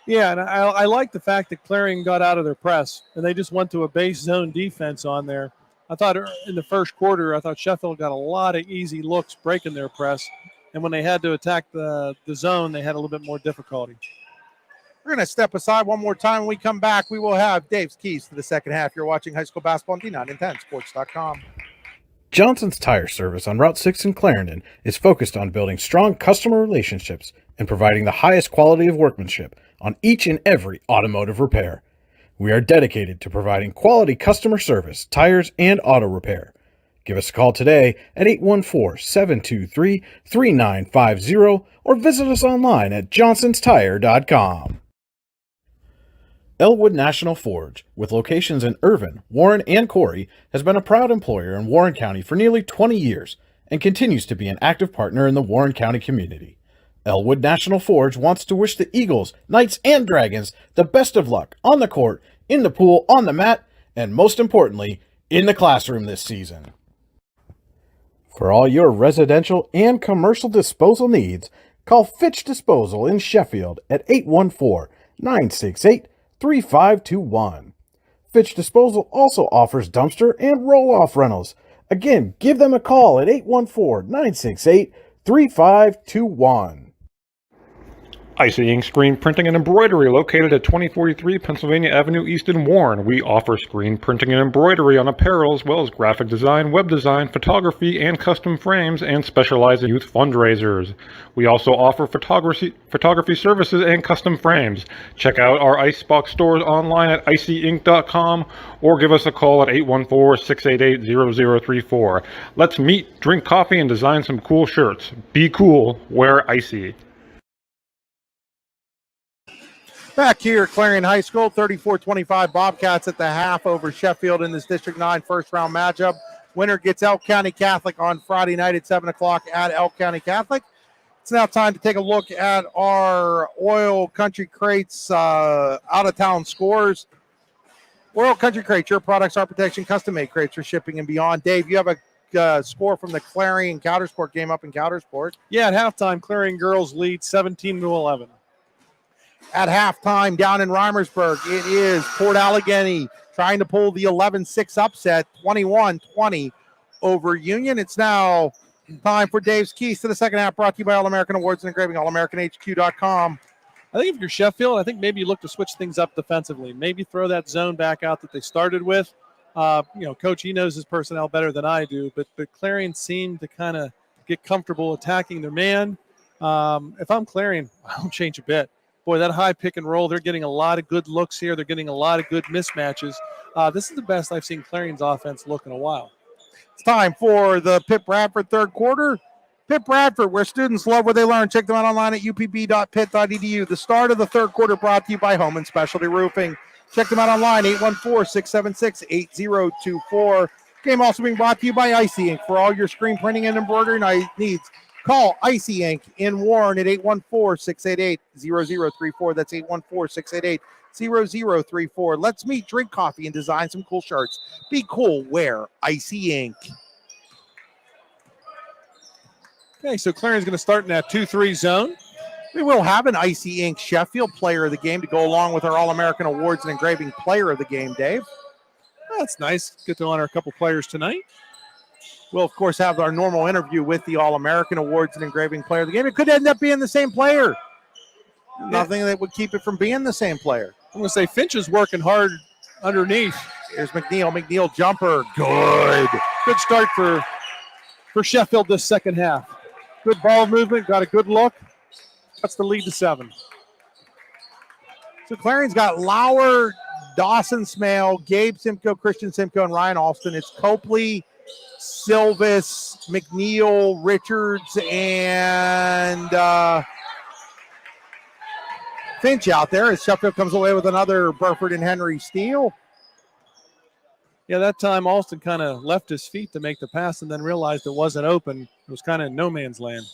Yeah, and I like the fact that Clarion got out of their press, and they just went to a base zone defense on there. I thought in the first quarter, I thought Sheffield got a lot of easy looks breaking their press, and when they had to attack the zone, they had a little bit more difficulty. We're going to step aside one more time. When we come back, we will have Dave's keys to the second half. You're watching high school basketball on D9 and 10sports.com. Johnson's Tire Service on Route 6 in Clarendon is focused on building strong customer relationships and providing the highest quality of workmanship on each and every automotive repair. We are dedicated to providing quality customer service, tires, and auto repair. Give us a call today at 814-723-3950 or visit us online at johnsonstire.com. Elwood National Forge, with locations in Irvin, Warren, and Corey, has been a proud employer in Warren County for nearly 20 years and continues to be an active partner in the Warren County community. Elwood National Forge wants to wish the Eagles, Knights, and Dragons the best of luck on the court, in the pool, on the mat, and most importantly, in the classroom this season. For all your residential and commercial disposal needs, call Fitch Disposal in Sheffield at 814-968-3521. Fitch Disposal also offers dumpster and roll-off rentals. Again, give them a call at 814-968-3521. Icy Ink Screen Printing and Embroidery, located at 2043 Pennsylvania Avenue East in Warren. We offer screen printing and embroidery on apparel, as well as graphic design, web design, photography, and custom frames, and specialize in youth fundraisers. We also offer photography services and custom frames. Check out our Icebox stores online at icyink.com or give us a call at 814-688-0034. Let's meet, drink coffee, and design some cool shirts. Be cool, wear Icy. Back here at Clarion High School, 34-25 Bobcats at the half over Sheffield in this District 9 first-round matchup. Winner gets Elk County Catholic on Friday night at 7 o'clock at Elk County Catholic. It's now time to take a look at our Oil Country Crates out-of-town scores. Oil Country Crates, your products, our protection, custom-made crates for shipping and beyond. Dave, you have a score from the Clarion Coudersport game up in Coudersport. Yeah, at halftime, Clarion girls lead 17-11. At halftime down in Reimersburg, it is Port Allegheny trying to pull the 11-6 upset, 21-20 over Union. It's now time for Dave's Keys to the second half, brought to you by All-American Awards and Engraving, allamericanhq.com. I think if you're Sheffield, I think maybe you look to switch things up defensively. Maybe throw that zone back out that they started with. Coach, he knows his personnel better than I do, but Clarion seemed to kind of get comfortable attacking their man. If I'm Clarion, I don't change a bit. Boy, that high pick and roll, they're getting a lot of good looks here. They're getting a lot of good mismatches. This is the best I've seen Clarion's offense look in a while. It's time for the Pitt Bradford third quarter. Pitt Bradford, where students love where they learn. Check them out online at upb.pitt.edu. The start of the third quarter brought to you by Home and Specialty Roofing. Check them out online, 814-676-8024. Game also being brought to you by Icy Ink for all your screen printing and embroidery needs. Call Icy Inc. in Warren at 814-688-0034. That's 814-688-0034. Let's meet, drink coffee, and design some cool shirts. Be cool, wear Icy Inc. Okay, so Clarion's going to start in that 2-3 zone. We will have an Icy Inc. Sheffield Player of the Game to go along with our All-American Awards and Engraving Player of the Game, Dave. That's nice. Get to honor a couple players tonight. We'll, of course, have our normal interview with the All-American Awards and Engraving Player of the Game. It could end up being the same player. Nothing that would keep it from being the same player. I'm going to say Finch is working hard underneath. Here's McNeil. McNeil jumper. Good. Good start for Sheffield this second half. Good ball movement. Got a good look. That's the lead to 7. So Clarion's got Lauer, Dawson Smale, Gabe Simcoe, Christian Simcoe, and Ryan Alston. It's Copley, Silvis, McNeil, Richards, and Finch out there as Sheffield comes away with another Burford and Henry steal. Yeah, that time Alston kind of left his feet to make the pass and then realized it wasn't open. It was kind of no man's land.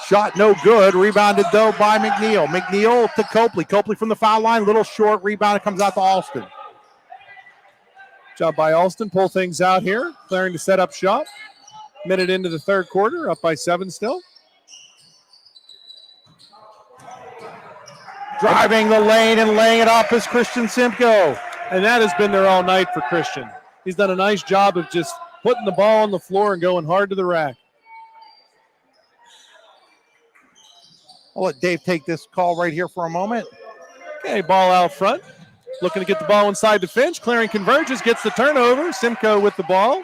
Shot no good. Rebounded, though, by McNeil. McNeil to Copley. Copley from the foul line. Little short. Rebound. It comes out to Alston. Job by Alston. Pull things out here. Clarion to set up shop. Minute into the third quarter. Up by 7 still. Driving the lane and laying it up is Christian Simcoe. And that has been there all night for Christian. He's done a nice job of just putting the ball on the floor and going hard to the rack. I'll let Dave take this call right here for a moment. Okay, ball out front. Looking to get the ball inside to Finch. Clarion converges, gets the turnover. Simcoe with the ball.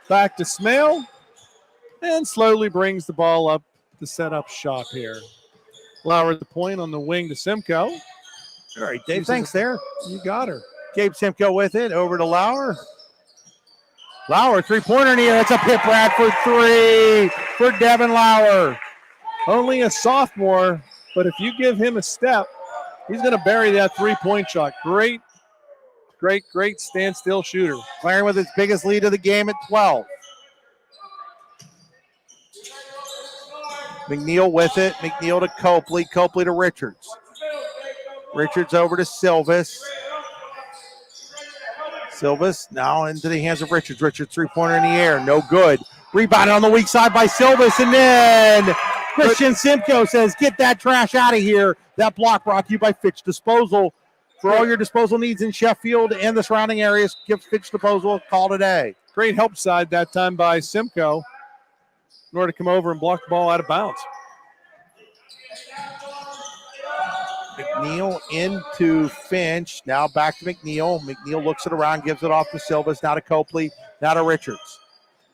Back to Smale. And slowly brings the ball up to set up shop here. Lauer at the point on the wing to Simcoe. All right, Dave, thanks there. You got her. Gabe Simcoe with it. Over to Lauer. Lauer, three-pointer in here. That's a Pip Radford 3 for Devin Lauer. Only a sophomore, but if you give him a step, he's going to bury that three-point shot. Great standstill shooter. Clarion with its biggest lead of the game at 12. McNeil with it. McNeil to Copley. Copley to Richards. Richards over to Silvis. Silvis now into the hands of Richards. Richards three-pointer in the air. No good. Rebounded on the weak side by Silvis. And then Christian Simcoe says, get that trash out of here. That block brought to you by Fitch Disposal. For all your disposal needs in Sheffield and the surrounding areas, give Fitch Disposal a call today. Great help side that time by Simcoe in order to come over and block the ball out of bounds. McNeil into Finch. Now back to McNeil. McNeil looks it around, gives it off to Silvis. Now to Copley. Now to Richards.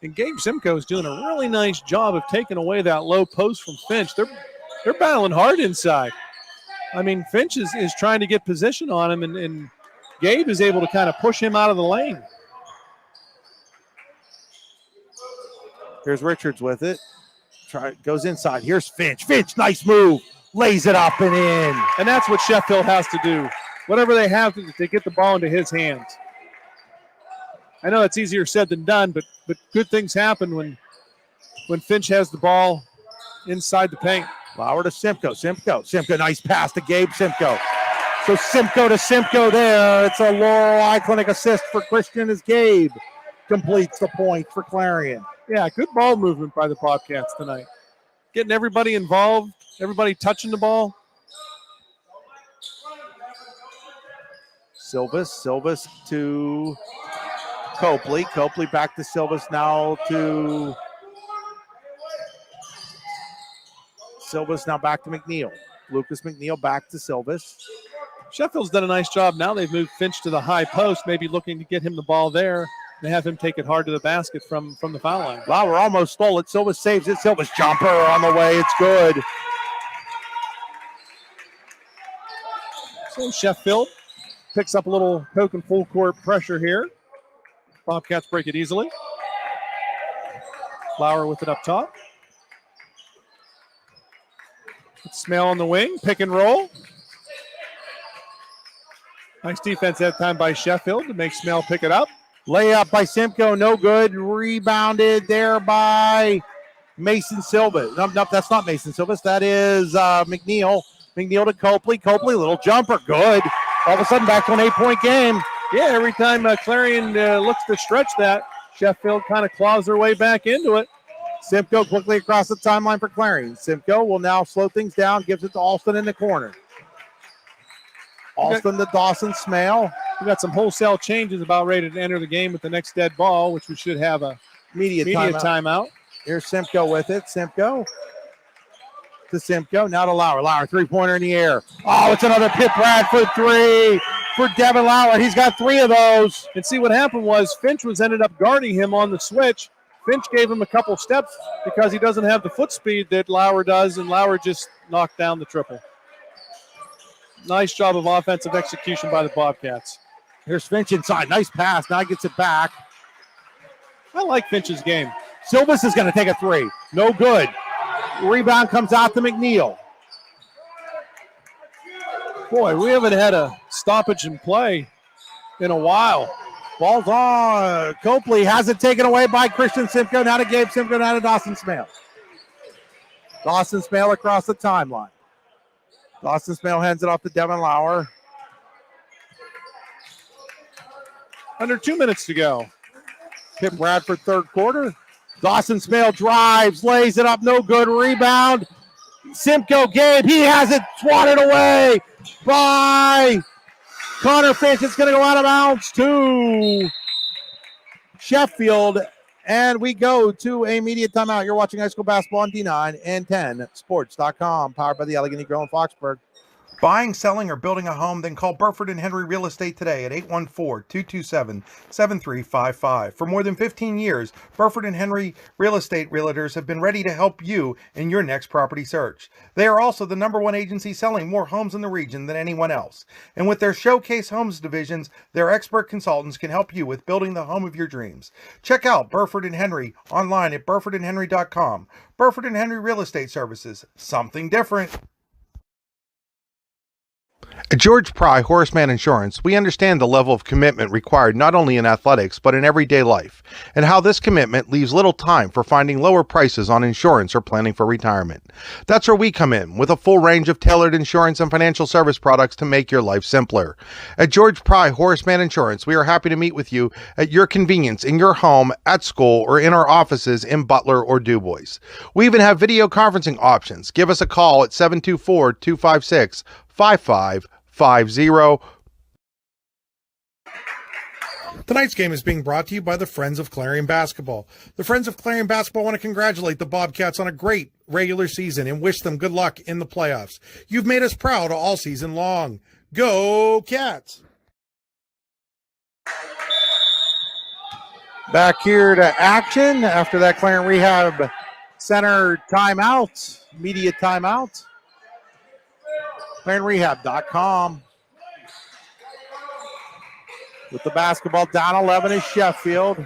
And Gabe Simcoe is doing a really nice job of taking away that low post from Finch. They're battling hard inside. I mean, Finch is trying to get position on him, and Gabe is able to kind of push him out of the lane. Here's Richards with it. Goes inside. Here's Finch. Finch, nice move. Lays it up and in. And that's what Sheffield has to do. Whatever they have to get the ball into his hands. I know it's easier said than done, but good things happen when Finch has the ball inside the paint. Lauer to Simcoe. Simcoe, nice pass to Gabe Simcoe. So Simcoe to Simcoe there. It's a Laurel Eye Clinic assist for Christian as Gabe completes the point for Clarion. Yeah, good ball movement by the Bobcats tonight. Getting everybody involved, everybody touching the ball. Silvis to Copley. Copley back to Silvis now to Silvis, now back to McNeil. Lucas McNeil back to Silvis. Sheffield's done a nice job. Now they've moved Finch to the high post, maybe looking to get him the ball there. They have him take it hard to the basket from the foul line. Lauer almost stole it. Silvis saves it. Silvis jumper on the way. It's good. So Sheffield picks up a little poke and full court pressure here. Bobcats break it easily. Lauer with it up top. Smale on the wing. Pick and roll. Nice defense that time by Sheffield to make Smale pick it up. Layup by Simcoe, no good. Rebounded there by Mason Silvas. No, that's not Mason Silvas. That is McNeil. McNeil to Copley. Copley, little jumper, good. All of a sudden, back to an 8-point game. Yeah, every time Clarion looks to stretch that, Sheffield kind of claws their way back into it. Simcoe quickly across the timeline for Clarion. Simcoe will now slow things down, gives it to Alston in the corner. Alston to Dawson Smale. We got some wholesale changes about ready to enter the game with the next dead ball, which we should have a Media timeout. Here's Simcoe with it. Simcoe to Simcoe. Now to Lauer. Lauer, three-pointer in the air. Oh, it's another Pip Bradford three for Devin Lauer. He's got three of those. And see, what happened was Finch ended up guarding him on the switch. Finch gave him a couple steps because he doesn't have the foot speed that Lauer does, and Lauer just knocked down the triple. Nice job of offensive execution by the Bobcats. Here's Finch inside. Nice pass. Now he gets it back. I like Finch's game. Silvas is going to take a three. No good. Rebound comes out to McNeil. Boy, we haven't had a stoppage in play in a while. Ball's on. Copley has it taken away by Christian Simcoe. Now to Gabe Simcoe. Now to Dawson Smale. Dawson Smale across the timeline. Dawson Smale hands it off to Devin Lauer. Under 2 minutes to go. Pip Bradford, third quarter. Dawson Smale drives, lays it up, no good. Rebound. Simcoe, Gabe, he has it swatted away by Connor Finch. It's going to go out of bounds to Sheffield. And we go to a media timeout. You're watching high school basketball on D9 and 10sports.com, powered by the Allegheny Grill in Foxburg. Buying, selling, or building a home? Then call Burford & Henry Real Estate today at 814-227-7355. For more than 15 years, Burford & Henry Real Estate Realtors have been ready to help you in your next property search. They are also the #1 agency selling more homes in the region than anyone else. And with their Showcase Homes divisions, their expert consultants can help you with building the home of your dreams. Check out Burford & Henry online at burfordandhenry.com. Burford & Henry Real Estate Services, something different. At George Pry Horseman Insurance, we understand the level of commitment required not only in athletics, but in everyday life, and how this commitment leaves little time for finding lower prices on insurance or planning for retirement. That's where we come in, with a full range of tailored insurance and financial service products to make your life simpler. At George Pry Horseman Insurance, we are happy to meet with you at your convenience in your home, at school, or in our offices in Butler or DuBois. We even have video conferencing options. Give us a call at 724-256-5550. Tonight's game is being brought to you by the Friends of Clarion Basketball. The Friends of Clarion Basketball want to congratulate the Bobcats on a great regular season and wish them good luck in the playoffs. You've made us proud all season long. Go Cats! Back here to action after that Clarion Rehab Center timeout, media timeout. ClarionRehab.com. With the basketball down 11 is Sheffield.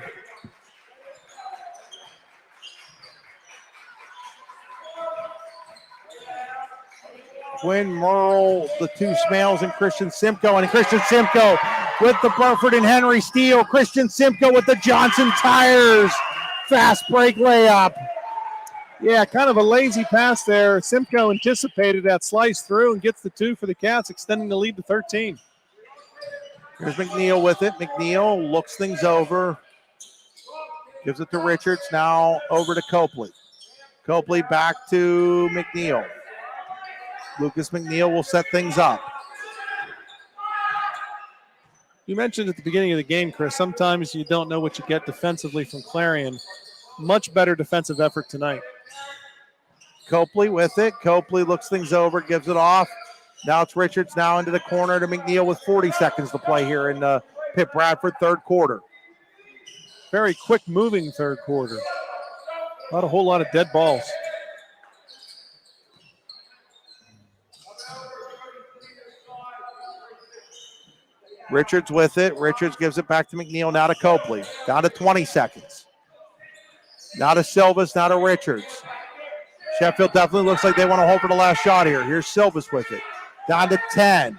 Quinn Merle, the two Smales, and Christian Simcoe. And Christian Simcoe with the Burford and Henry steal. Christian Simcoe with the Johnson Tires fast break layup. Yeah, kind of a lazy pass there. Simcoe anticipated that slice through and gets the two for the Cats, extending the lead to 13. Here's McNeil with it. McNeil looks things over. Gives it to Richards. Now over to Copley. Copley back to McNeil. Lucas McNeil will set things up. You mentioned at the beginning of the game, Chris, sometimes you don't know what you get defensively from Clarion. Much better defensive effort tonight. Copley with it. Copley looks things over, gives it off. Now it's Richards now into the corner to McNeil with 40 seconds to play here in the Pip Bradford third quarter. Very quick moving third quarter. Not a whole lot of dead balls. Richards with it. Richards gives it back to McNeil, now to Copley. Down to 20 seconds. Now to Silvas, now to Richards. Sheffield definitely looks like they want to hold for the last shot here. Here's Silvas with it. Down to 10.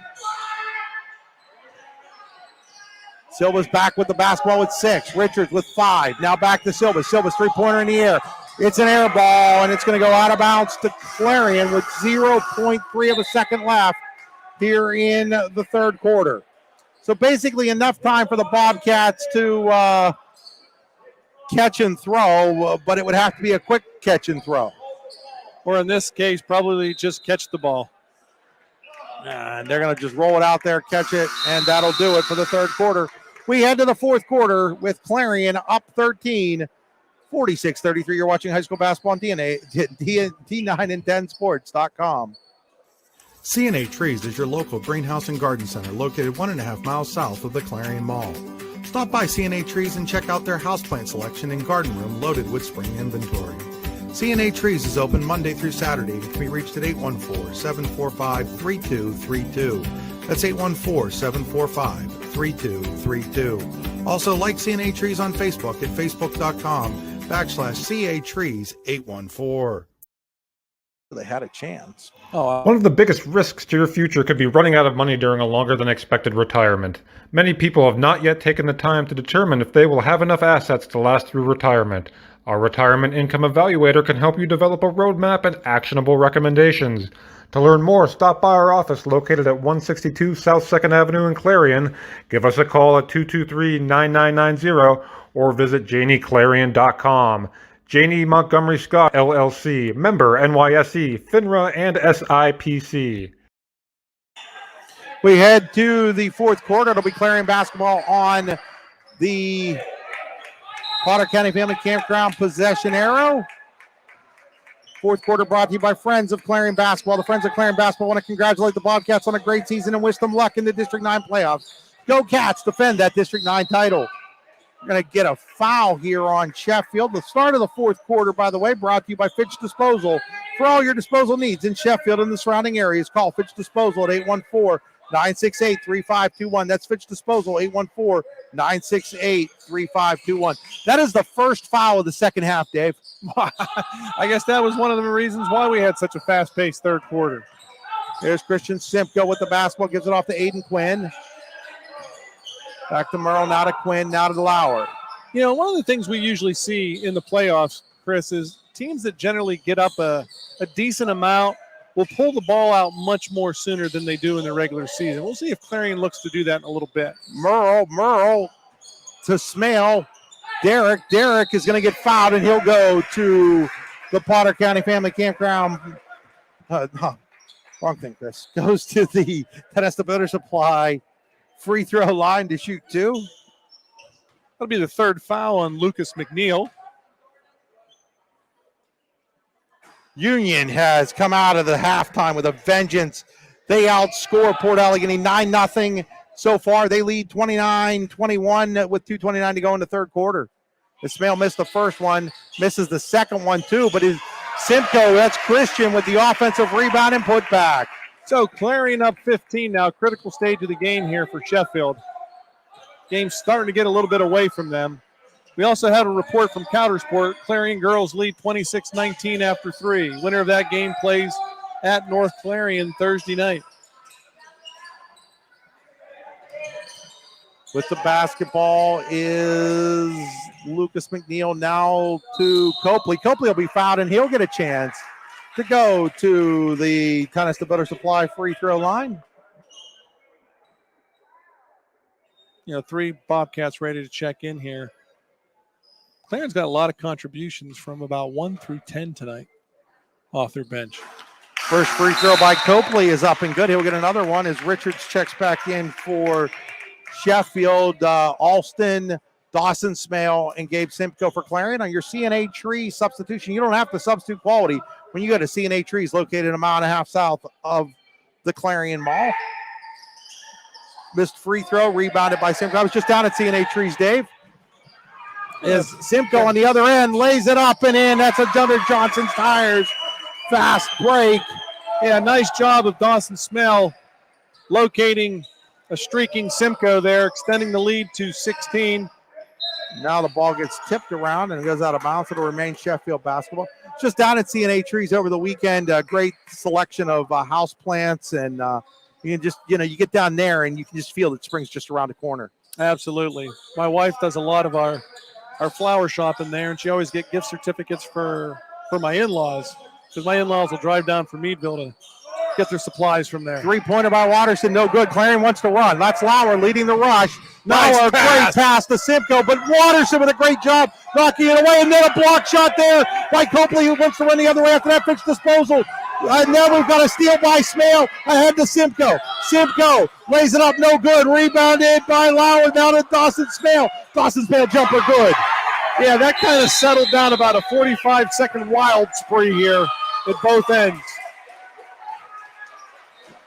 Silva's back with the basketball with 6. Richards with 5. Now back to Silva. Silva's three-pointer in the air. It's an air ball, and it's going to go out of bounds to Clarion with 0.3 of a second left here in the third quarter. So basically enough time for the Bobcats to catch and throw, but it would have to be a quick catch and throw. Or in this case, probably just catch the ball. And they're going to just roll it out there, catch it, and that'll do it for the third quarter. We head to the fourth quarter with Clarion up 13, 46-33. You're watching high school basketball on D9and10sports.com. C&A Trees is your local greenhouse and garden center located 1.5 miles south of the Clarion Mall. Stop by C&A Trees and check out their houseplant selection and garden room loaded with spring inventory. C&A Trees is open Monday through Saturday and can be reached at 814-745-3232. That's 814-745-3232. Also, like C&A Trees on Facebook at facebook.com/CA Trees 814. They had a chance. One of the biggest risks to your future could be running out of money during a longer than expected retirement. Many people have not yet taken the time to determine if they will have enough assets to last through retirement. Our Retirement Income Evaluator can help you develop a roadmap and actionable recommendations. To learn more, stop by our office located at 162 South 2nd Avenue in Clarion. Give us a call at 223-9990 or visit JanieClarion.com. Janie Montgomery Scott, LLC, member NYSE, FINRA, and SIPC. We head to the fourth quarter. It'll be Clarion basketball on the Potter County Family Campground possession arrow. Fourth quarter brought to you by Friends of Clarion Basketball. The Friends of Clarion Basketball want to congratulate the Bobcats on a great season and wish them luck in the District 9 playoffs. Go Cats, defend that District 9 title. We're going to get a foul here on Sheffield. The start of the fourth quarter, by the way, brought to you by Fitch Disposal. For all your disposal needs in Sheffield and the surrounding areas, call Fitch Disposal at 814-968-3521. That's Fitch Disposal, 814-968-3521. That is the first foul of the second half, Dave. I guess that was one of the reasons why we had such a fast-paced third quarter. There's Christian Simcoe with the basketball, gives it off to Aiden Quinn. Back to Merle, now to Quinn, now to Lauer. You know, one of the things we usually see in the playoffs, Chris, is teams that generally get up a decent amount will pull the ball out much more sooner than they do in the regular season. We'll see if Clarion looks to do that in a little bit. Merle to Smale. Derek is going to get fouled, and he'll go to the Potter County Family Campground. Wrong thing, Chris. Goes to the Tenesta Builder Supply free throw line to shoot two. That'll be the third foul on Lucas McNeil. Union has come out of the halftime with a vengeance. They outscore Port Allegany 9-0 so far. They lead 29-21 with 2:29 to go in the third quarter. Ismail missed the first one, misses the second one too, but Simcoe, that's Christian with the offensive rebound and put back. So Clarion up 15 now, critical stage of the game here for Sheffield. Game's starting to get a little bit away from them. We also had a report from Countersport. Clarion girls lead 26-19 after 3. Winner of that game plays at North Clarion Thursday night. With the basketball is Lucas McNeil, now to Copley. Copley will be fouled, and he'll get a chance to go to the Tenesta Builder Supply free throw line. You know, 3 Bobcats ready to check in here. Clarion's got a lot of contributions from about 1 through 10 tonight off their bench. First free throw by Copley is up and good. He'll get another one as Richards checks back in for Sheffield. Alston, Dawson Smale, and Gabe Simcoe for Clarion. On your C&A Tree substitution, you don't have to substitute quality when you go to C&A Trees, located a mile and a half south of the Clarion Mall. Missed free throw, rebounded by Simcoe. I was just down at C&A Trees, Dave. As Simcoe on the other end lays it up and in. That's another Johnson's Tires fast break. Yeah, nice job of Dawson Smell locating a streaking Simcoe there, extending the lead to 16. Now the ball gets tipped around and goes out of bounds. It'll remain Sheffield basketball. Just down at C&A Trees over the weekend. A great selection of house plants, and you can just, you get down there and you can just feel that spring's just around the corner. Absolutely. My wife does a lot of our flower shopping there, and she always get gift certificates for my in-laws, because my in-laws will drive down from Meadville to get their supplies from there. Three-pointer by Watterson, no good. Clarion wants to run. That's Lauer leading the rush. Nice Lauer, pass. great pass to Simcoe, but Watterson with a great job knocking it away, and then a block shot there by Copley, who wants to run the other way after that pitch disposal. And now we've got a steal by Smale ahead to Simcoe. Simcoe lays it up, no good. Rebounded by Lauer, now to Dawson Smale. Dawson Smale jumper good. Yeah, that kind of settled down about a 45-second wild spree here at both ends.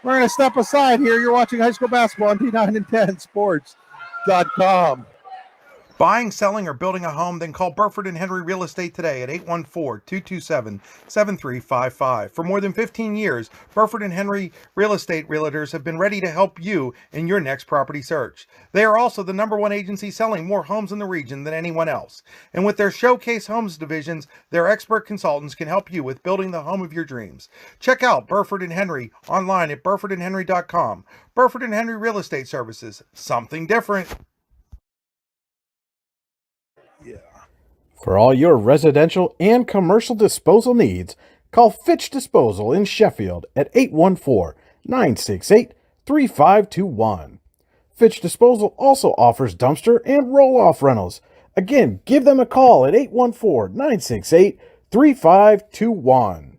We're going to step aside here. You're watching high school basketball on D9 and 10 Sports.com. Buying, selling, or building a home? Then call Burford and Henry Real Estate today at 814-227-7355. For more than 15 years, Burford and Henry Real Estate Realtors have been ready to help you in your next property search. They are also the #1 agency selling more homes in the region than anyone else. And with their Showcase Homes divisions, their expert consultants can help you with building the home of your dreams. Check out Burford and Henry online at burfordandhenry.com. Burford and Henry Real Estate Services, something different. For all your residential and commercial disposal needs, call Fitch Disposal in Sheffield at 814-968-3521. Fitch Disposal also offers dumpster and roll-off rentals. Again, give them a call at 814-968-3521.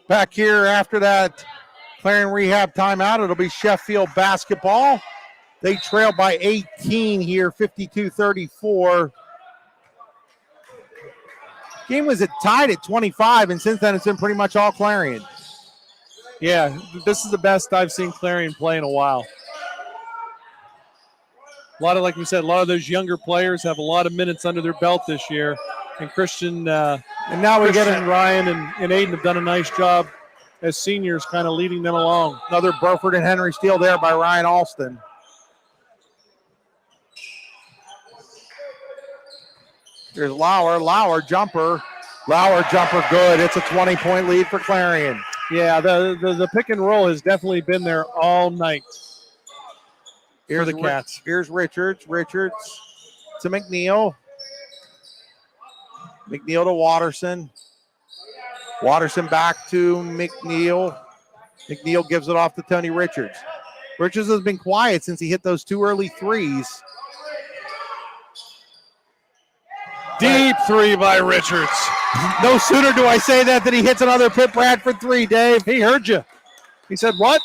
Back here after that Clarion rehab timeout, it'll be Sheffield basketball. They trail by 18 here, 52-34. Game was tied at 25, and since then it's been pretty much all Clarion. Yeah, this is the best I've seen Clarion play in a while. A lot of, like we said, a lot of those younger players have a lot of minutes under their belt this year. And Christian and Ryan and Aiden have done a nice job as seniors kind of leading them along. Another Burford and Henry steal there by Ryan Alston. Here's Lauer jumper. Lauer jumper good. It's a 20-point lead for Clarion. Yeah, the pick and roll has definitely been there all night for the Cats. Here's Richards. Richards to McNeil. McNeil to Watterson. Watterson back to McNeil. McNeil gives it off to Tony Richards. Richards has been quiet since he hit those two early threes. Deep three by Richards. No sooner do I say that than he hits another Pitt Bradford three, Dave. He heard you. He said, what?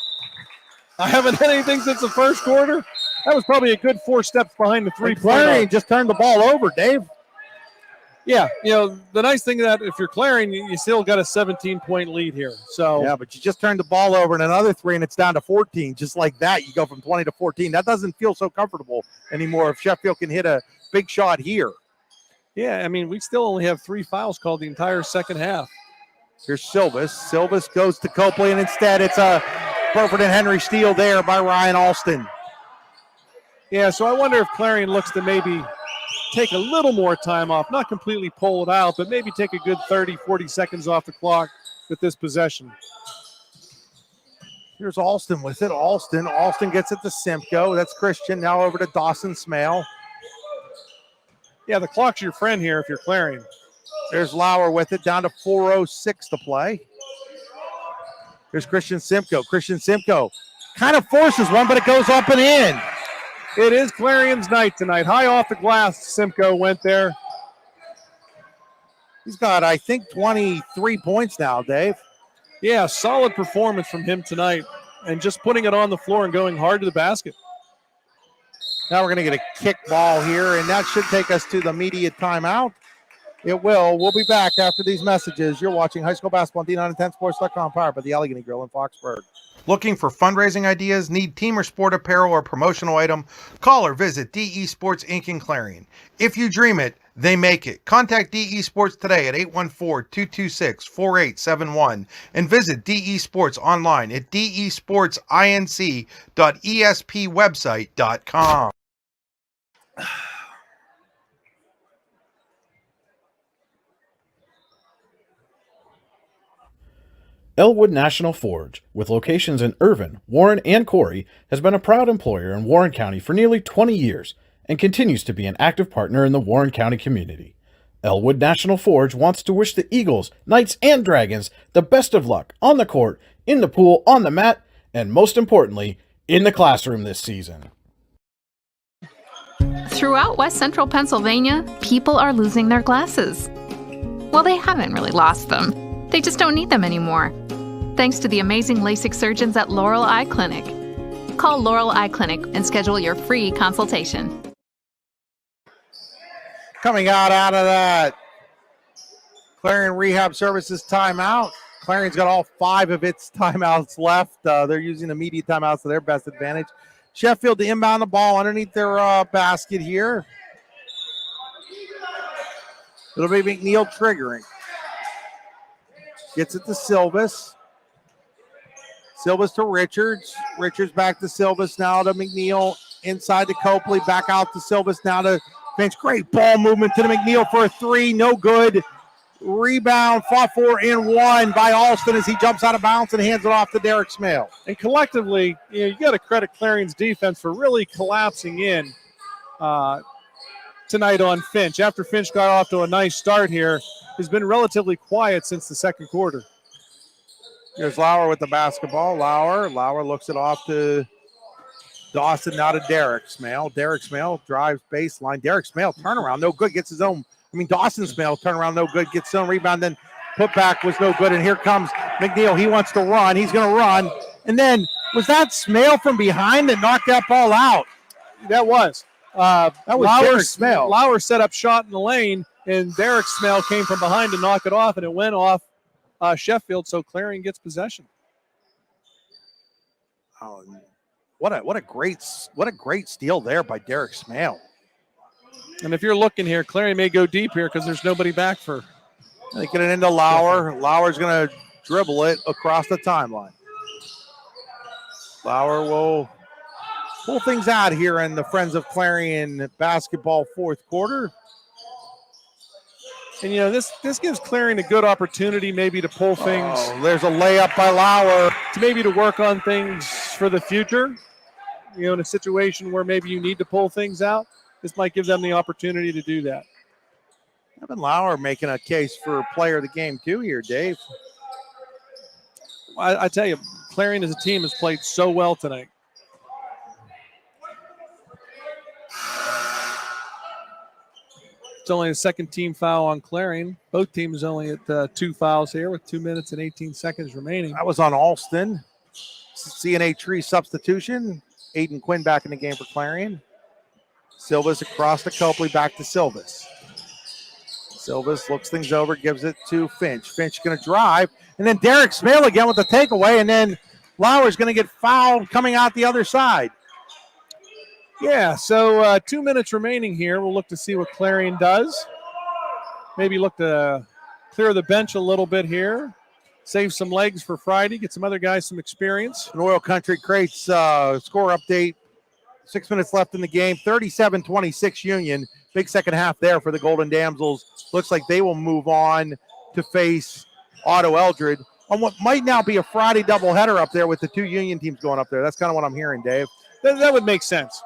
I haven't hit anything since the first quarter. That was probably a good 4 steps behind the three-point Clarion just turned the ball over, Dave. Yeah, the nice thing that if you're Clarion, you still got a 17-point lead here. So yeah, but you just turned the ball over and another 3 and it's down to 14. Just like that, you go from 20 to 14. That doesn't feel so comfortable anymore if Sheffield can hit a big shot here. Yeah, I mean, we still only have 3 fouls called the entire second half. Here's Silvis. Silvis goes to Copley, and instead it's a Burford and Henry steal there by Ryan Alston. Yeah, so I wonder if Clarion looks to maybe take a little more time off, not completely pull it out, but maybe take a good 30, 40 seconds off the clock with this possession. Here's Alston with it. Alston gets it to Simcoe. That's Christian. Now over to Dawson Smale. Yeah, the clock's your friend here if you're Clarion. There's Lauer with it, down to 4:06 to play. Here's Christian Simcoe. Christian Simcoe kind of forces one, but it goes up and in. It is Clarion's night tonight. High off the glass, Simcoe went there. He's got, I think, 23 points now, Dave. Yeah, solid performance from him tonight, and just putting it on the floor and going hard to the basket. Now we're going to get a kick ball here, and that should take us to the media timeout. It will. We'll be back after these messages. You're watching high school basketball on D9 and 10 Sports.com, powered by the Allegheny Grill in Foxburg. Looking for fundraising ideas? Need team or sport apparel or promotional item? Call or visit DE Sports Inc. in Clarion. If you dream it, they make it. Contact DE Sports today at 814-226-4871 and visit DE Sports online at desportsinc.espwebsite.com. Elwood National Forge, with locations in Irvin, Warren, and Corry, has been a proud employer in Warren County for nearly 20 years and continues to be an active partner in the Warren County community. Elwood National Forge wants to wish the Eagles, Knights, and Dragons the best of luck on the court, in the pool, on the mat, and most importantly, in the classroom this season. Throughout West Central Pennsylvania, people are losing their glasses. Well, they haven't really lost them. They just don't need them anymore. Thanks to the amazing LASIK surgeons at Laurel Eye Clinic. Call Laurel Eye Clinic and schedule your free consultation. Coming out of that Clarion Rehab Services timeout. Clarion's got all 5 of its timeouts left. They're using immediate timeouts to their best advantage. Sheffield to inbound the ball underneath their basket here. It'll be McNeil triggering. Gets it to Silvas. Silvas to Richards. Richards back to Silvas. Now to McNeil. Inside to Copley. Back out to Silvas. Now to Finch. Great ball movement to the McNeil for a 3. No good. Rebound, fought for and won by Alston as he jumps out of bounds and hands it off to Derek Smale. And collectively, you got to credit Clarion's defense for really collapsing in tonight on Finch. After Finch got off to a nice start here, has been relatively quiet since the second quarter. Here's Lauer with the basketball. Lauer looks it off to Dawson, now to Derek Smale. Derek Smale drives baseline. Derek Smale turnaround, no good, gets his own. Dawson Smale turnaround, no good, gets his own rebound, then putback was no good, and here comes McNeil. He wants to run. He's going to run. And then, was that Smale from behind that knocked that ball out? That was. That was Derek Smale. Lauer set up shot in the lane, and Derek Smale came from behind to knock it off, and it went off Sheffield, so Clarion gets possession. Oh, what a great steal there by Derek Smale. And if you're looking here, Clarion may go deep here because there's nobody back for. They get it into Lauer. Lauer's going to dribble it across the timeline. Lauer will pull things out here in the Friends of Clarion basketball fourth quarter. And, this gives Clarion a good opportunity maybe to pull things. Oh, there's a layup by Lauer. To work on things for the future. In a situation where maybe you need to pull things out. This might give them the opportunity to do that. Evan Lauer making a case for player of the game too here, Dave. I tell you, Clarion as a team has played so well tonight. It's only a second team foul on Clarion. Both teams only at 2 fouls here with 2 minutes and 18 seconds remaining. That was on Alston. CNA Tree substitution. Aiden Quinn back in the game for Clarion. Silvas across to Copley, back to Silvas. Silvas looks things over, gives it to Finch. Finch going to drive, and then Derek Smale again with the takeaway, and then Lauer's going to get fouled coming out the other side. Yeah, so 2 minutes remaining here. We'll look to see what Clarion does. Maybe look to clear the bench a little bit here. Save some legs for Friday, get some other guys some experience. Royal Country Crates score update. 6 minutes left in the game. 37-26 Union. Big second half there for the Golden Damsels. Looks like they will move on to face Otto Eldred on what might now be a Friday doubleheader up there with the 2 Union teams going up there. That's kind of what I'm hearing, Dave. That would make sense.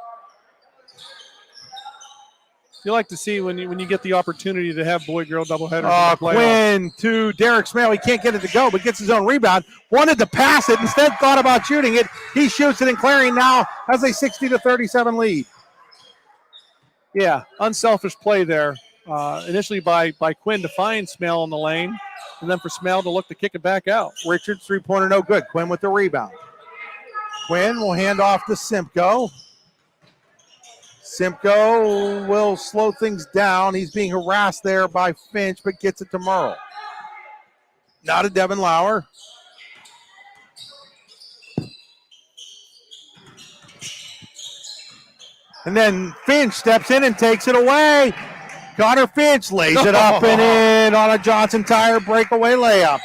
You like to see when you get the opportunity to have boy-girl doubleheaders. Quinn to Derek Smale. He can't get it to go, but gets his own rebound. Wanted to pass it, instead thought about shooting it. He shoots it, and Clarion now has a 60-37 lead. Yeah, unselfish play there. Initially by Quinn to find Smale in the lane, and then for Smale to look to kick it back out. Richards three-pointer no good. Quinn with the rebound. Quinn will hand off to Simcoe. Simcoe will slow things down. He's being harassed there by Finch, but gets it to Merle. Now to Devin Lauer. And then Finch steps in and takes it away. Connor Finch lays it up and in on a Johnson Tire breakaway layup.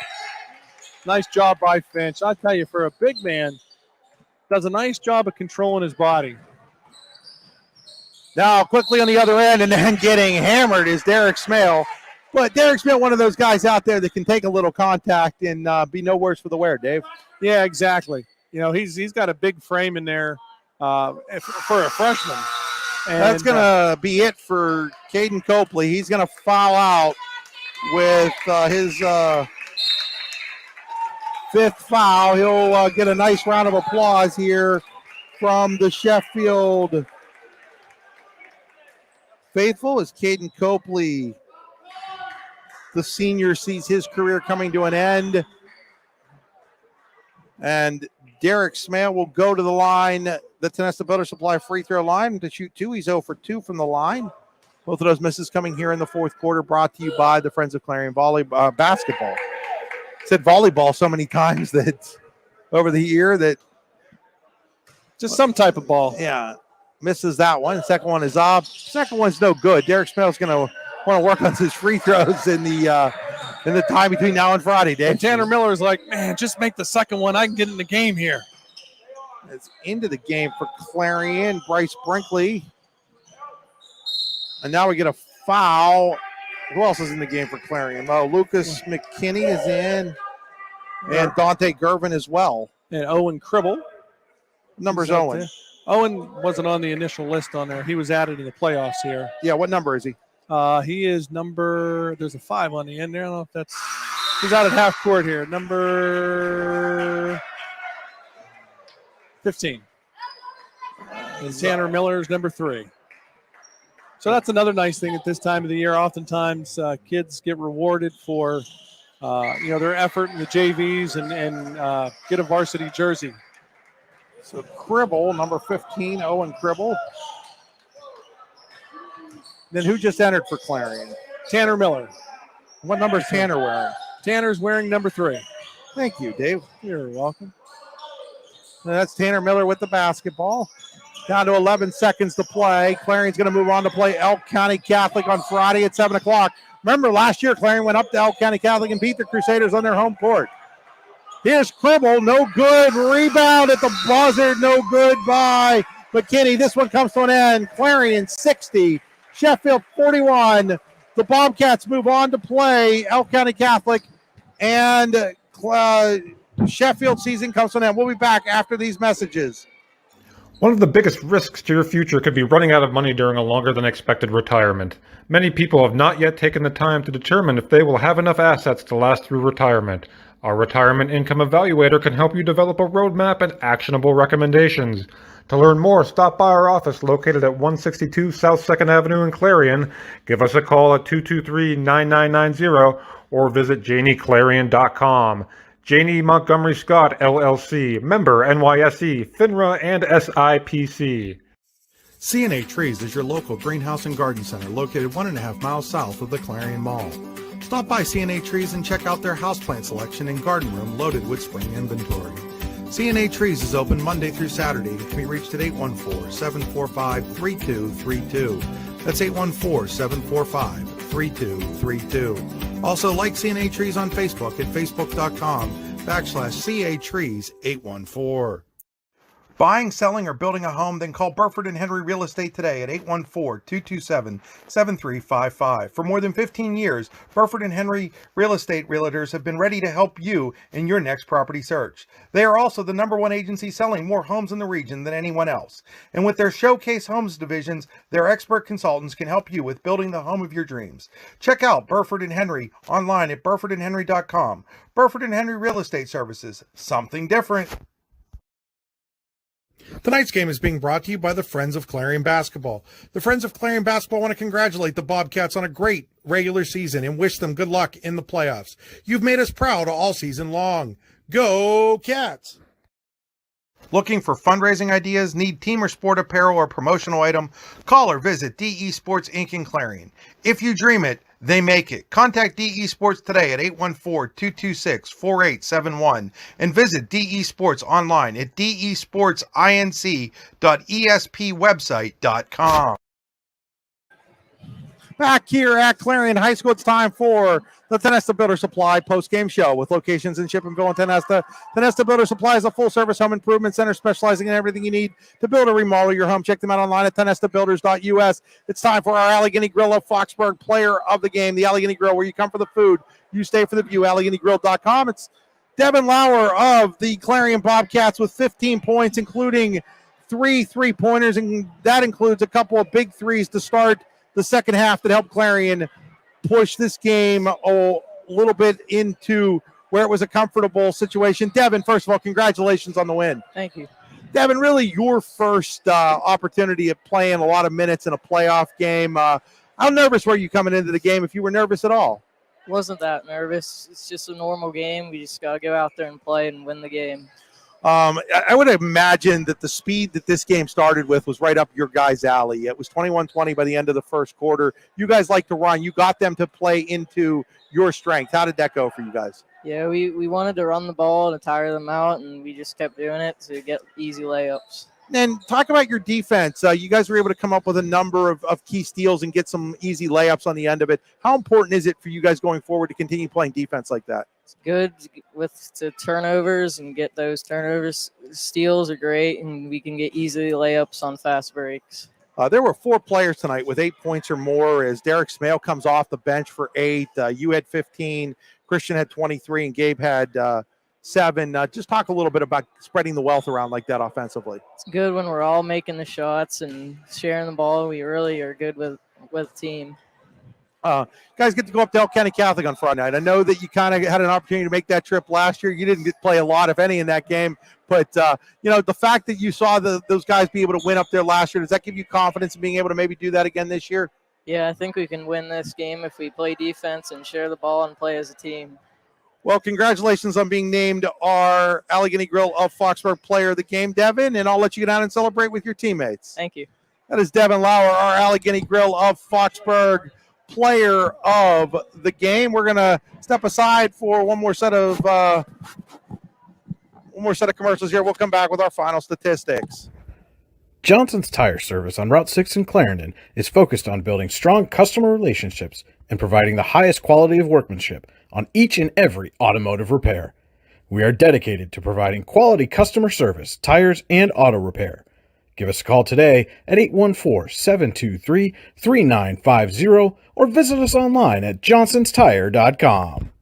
Nice job by Finch. I tell you, for a big man, does a nice job of controlling his body. Now quickly on the other end, and then getting hammered is Derek Smale. But Derek's been one of those guys out there that can take a little contact and be no worse for the wear, Dave. Yeah, exactly. You know, he's got a big frame in there for a freshman. And that's going to be it for Caden Copley. He's going to foul out with his fifth foul. He'll get a nice round of applause here from the Sheffield faithful as Caden Copley, the senior, sees his career coming to an end. And Derek Smale will go to the line, the Tonesta Builder Supply free throw line, to shoot 2. He's 0 for 2 from the line. Both of those misses coming here in the fourth quarter, brought to you by the Friends of Clarion basketball. Said volleyball so many times that over the year that just some type of ball. Yeah, misses that one. The second one is up. Second one's no good. Derek Smale's going to want to work on his free throws in the time between now and Friday, Dave. And Tanner Miller is like, man, just make the second one. I can get in the game here. It's into the game for Clarion, Bryce Brinkley. And now we get a foul. Who else is in the game for Clarion? Well, Lucas McKinney is in, and Dante Gervin as well. And Owen Cribble. Number's Owen. Owen wasn't on the initial list on there. He was added in the playoffs here. Yeah, what number is he? He is there's a 5 on the end there. I don't know if that's, he's out at half court here. Number 15. And Tanner Miller is number 3. So that's another nice thing at this time of the year. Oftentimes kids get rewarded for, their effort in the JVs and get a varsity jersey. So Cribble, number 15, Owen Cribble. Then who just entered for Clarion? Tanner Miller. What number is Tanner wearing? Tanner's wearing number 3. Thank you, Dave. You're welcome. And that's Tanner Miller with the basketball. Down to 11 seconds to play. Clarion's going to move on to play Elk County Catholic on Friday at 7 o'clock. Remember, last year Clarion went up to Elk County Catholic and beat the Crusaders on their home court. Here's Cribble, no good. Rebound at the buzzer, no good by McKinney. This one comes to an end. Clarion 60, Sheffield 41. The Bobcats move on to play Elk County Catholic, and Sheffield season comes to an end. We'll be back after these messages. One of the biggest risks to your future could be running out of money during a longer than expected retirement. Many people have not yet taken the time to determine if they will have enough assets to last through retirement. Our Retirement Income Evaluator can help you develop a roadmap and actionable recommendations. To learn more, stop by our office located at 162 South 2nd Avenue in Clarion. Give us a call at 223-9990 or visit janieclarion.com. Janie Montgomery Scott, LLC, member NYSE, FINRA, and SIPC. C&A Trees is your local greenhouse and garden center located 1.5 miles south of the Clarion Mall. Stop by C&A Trees and check out their houseplant selection and garden room loaded with spring inventory. C&A Trees is open Monday through Saturday and can be reached at 814-745-3232. That's 814-745-3232. Also, like C&A Trees on Facebook at facebook.com/CA Trees 814. Buying, selling, or building a home? Then call Burford & Henry Real Estate today at 814-227-7355. For more than 15 years, Burford & Henry Real Estate Realtors have been ready to help you in your next property search. They are also the #1 agency selling more homes in the region than anyone else. And with their Showcase Homes divisions, their expert consultants can help you with building the home of your dreams. Check out Burford & Henry online at burfordandhenry.com. Burford & Henry Real Estate Services, something different. Tonight's game is being brought to you by the Friends of Clarion Basketball. The Friends of Clarion Basketball want to congratulate the Bobcats on a great regular season and wish them good luck in the playoffs. You've made us proud all season long. Go Cats! Looking for fundraising ideas? Need team or sport apparel or promotional item? Call or visit DE Sports Inc. in Clarion. If you dream it, they make it. Contact DE Sports today at 814-226-4871 and visit DE Sports online at desportsinc.espwebsite.com. Back here at Clarion High School, it's time for the Tenesta Builder Supply post-game show with locations in Shippenville and Tenesta. Tenesta Builder Supply is a full-service home improvement center specializing in everything you need to build or remodel your home. Check them out online at tenestabuilders.us. It's time for our Allegheny Grill of Foxburg player of the game, the Allegheny Grill, where you come for the food, you stay for the view, AlleghenyGrill.com. It's Devin Lauer of the Clarion Bobcats with 15 points, including 3 3-pointers, and that includes a couple of big threes to start the second half that helped Clarion push this game a little bit into where it was a comfortable situation. Devin, first of all, congratulations on the win. Thank you. Devin, really your first opportunity at playing a lot of minutes in a playoff game. How nervous were you coming into the game, if you were nervous at all? Wasn't that nervous. It's just a normal game. We just got to go out there and play and win the game. I would imagine that the speed that this game started with was right up your guys' alley. It was 21-20 by the end of the first quarter. You guys like to run. You got them to play into your strength. How did that go for you guys? Yeah, we wanted to run the ball to tire them out, and we just kept doing it to get easy layups. And talk about your defense. You guys were able to come up with a number of key steals and get some easy layups on the end of it. How important is it for you guys going forward to continue playing defense like that? It's good with the turnovers and get those turnovers. Steals are great, and we can get easy layups on fast breaks. There were 4 players tonight with 8 points or more as Derek Smale comes off the bench for 8. You had 15, Christian had 23, and Gabe had 7. Just talk a little bit about spreading the wealth around like that offensively. It's good when we're all making the shots and sharing the ball. We really are good with team. Guys get to go up to Elk County Catholic on Friday night. I know that you kind of had an opportunity to make that trip last year. You didn't get to play a lot, if any, in that game. But, the fact that you saw those guys be able to win up there last year, does that give you confidence in being able to maybe do that again this year? Yeah, I think we can win this game if we play defense and share the ball and play as a team. Well, congratulations on being named our Allegheny Grill of Foxburg player of the game, Devin, and I'll let you get out and celebrate with your teammates. Thank you. That is Devin Lauer, our Allegheny Grill of Foxburg player of the game. We're going to step aside for one more set of commercials here. We'll come back with our final statistics. Johnson's Tire Service on Route 6 in Clarendon is focused on building strong customer relationships and providing the highest quality of workmanship on each and every automotive repair. We are dedicated to providing quality customer service, tires, and auto repair. Give us a call today at 814-723-3950 or visit us online at johnsonstire.com.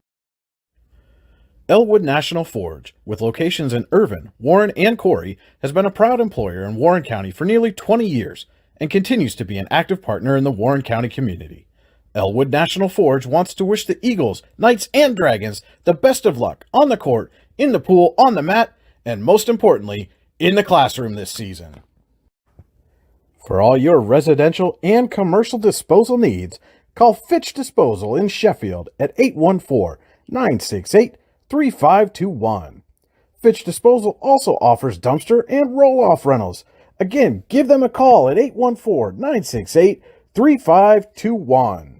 Elwood National Forge, with locations in Irvin, Warren, and Corey, has been a proud employer in Warren County for nearly 20 years and continues to be an active partner in the Warren County community. Elwood National Forge wants to wish the Eagles, Knights, and Dragons the best of luck on the court, in the pool, on the mat, and most importantly, in the classroom this season. For all your residential and commercial disposal needs, call Fitch Disposal in Sheffield at 814-968-3521. Fitch Disposal also offers dumpster and roll-off rentals. Again, give them a call at 814-968-3521.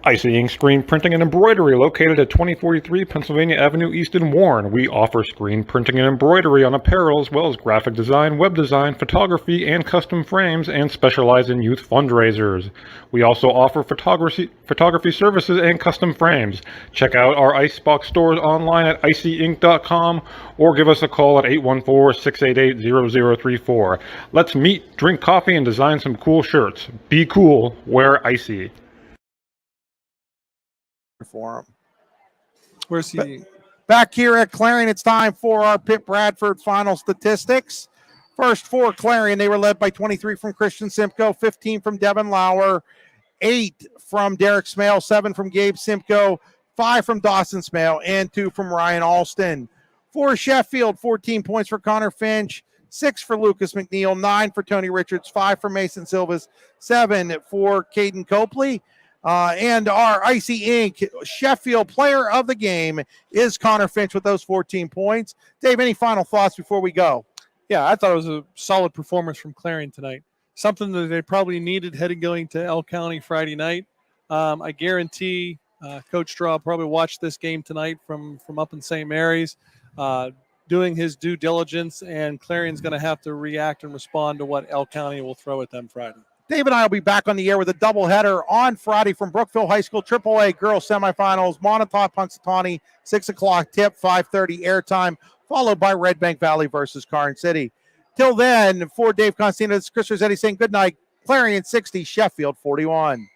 Icy Ink Screen Printing and Embroidery, located at 2043 Pennsylvania Avenue East in Warren. We offer screen printing and embroidery on apparel, as well as graphic design, web design, photography, and custom frames, and specialize in youth fundraisers. We also offer photography services and custom frames. Check out our Icebox stores online at icyink.com or give us a call at 814-688-0034. Let's meet, drink coffee, and design some cool shirts. Be cool, wear Icy. For him. Where's he? Back here at Clarion, it's time for our Pitt Bradford final statistics. First for Clarion, they were led by 23 from Christian Simcoe, 15 from Devin Lauer, 8 from Derek Smale, 7 from Gabe Simcoe, 5 from Dawson Smale, and 2 from Ryan Alston. For Sheffield, 14 points for Connor Finch, 6 for Lucas McNeil, 9 for Tony Richards, 5 for Mason Silvas, 7 for Caden Copley. And our Icy Ink Sheffield player of the game is Connor Finch with those 14 points. Dave, any final thoughts before we go? Yeah, I thought it was a solid performance from Clarion tonight. Something that they probably needed going to Elk County Friday night. I guarantee Coach Straw probably watched this game tonight from up in St. Mary's, doing his due diligence, and Clarion's going to have to react and respond to what Elk County will throw at them Friday. Dave and I will be back on the air with a doubleheader on Friday from Brookville High School AAA girls semifinals. Montauk Punxsutawney, 6 o'clock tip, 5:30 airtime, followed by Red Bank Valley versus Karn City. Till then, for Dave Constantino, this is Chris Rossetti saying good night. Clarion 60, Sheffield 41.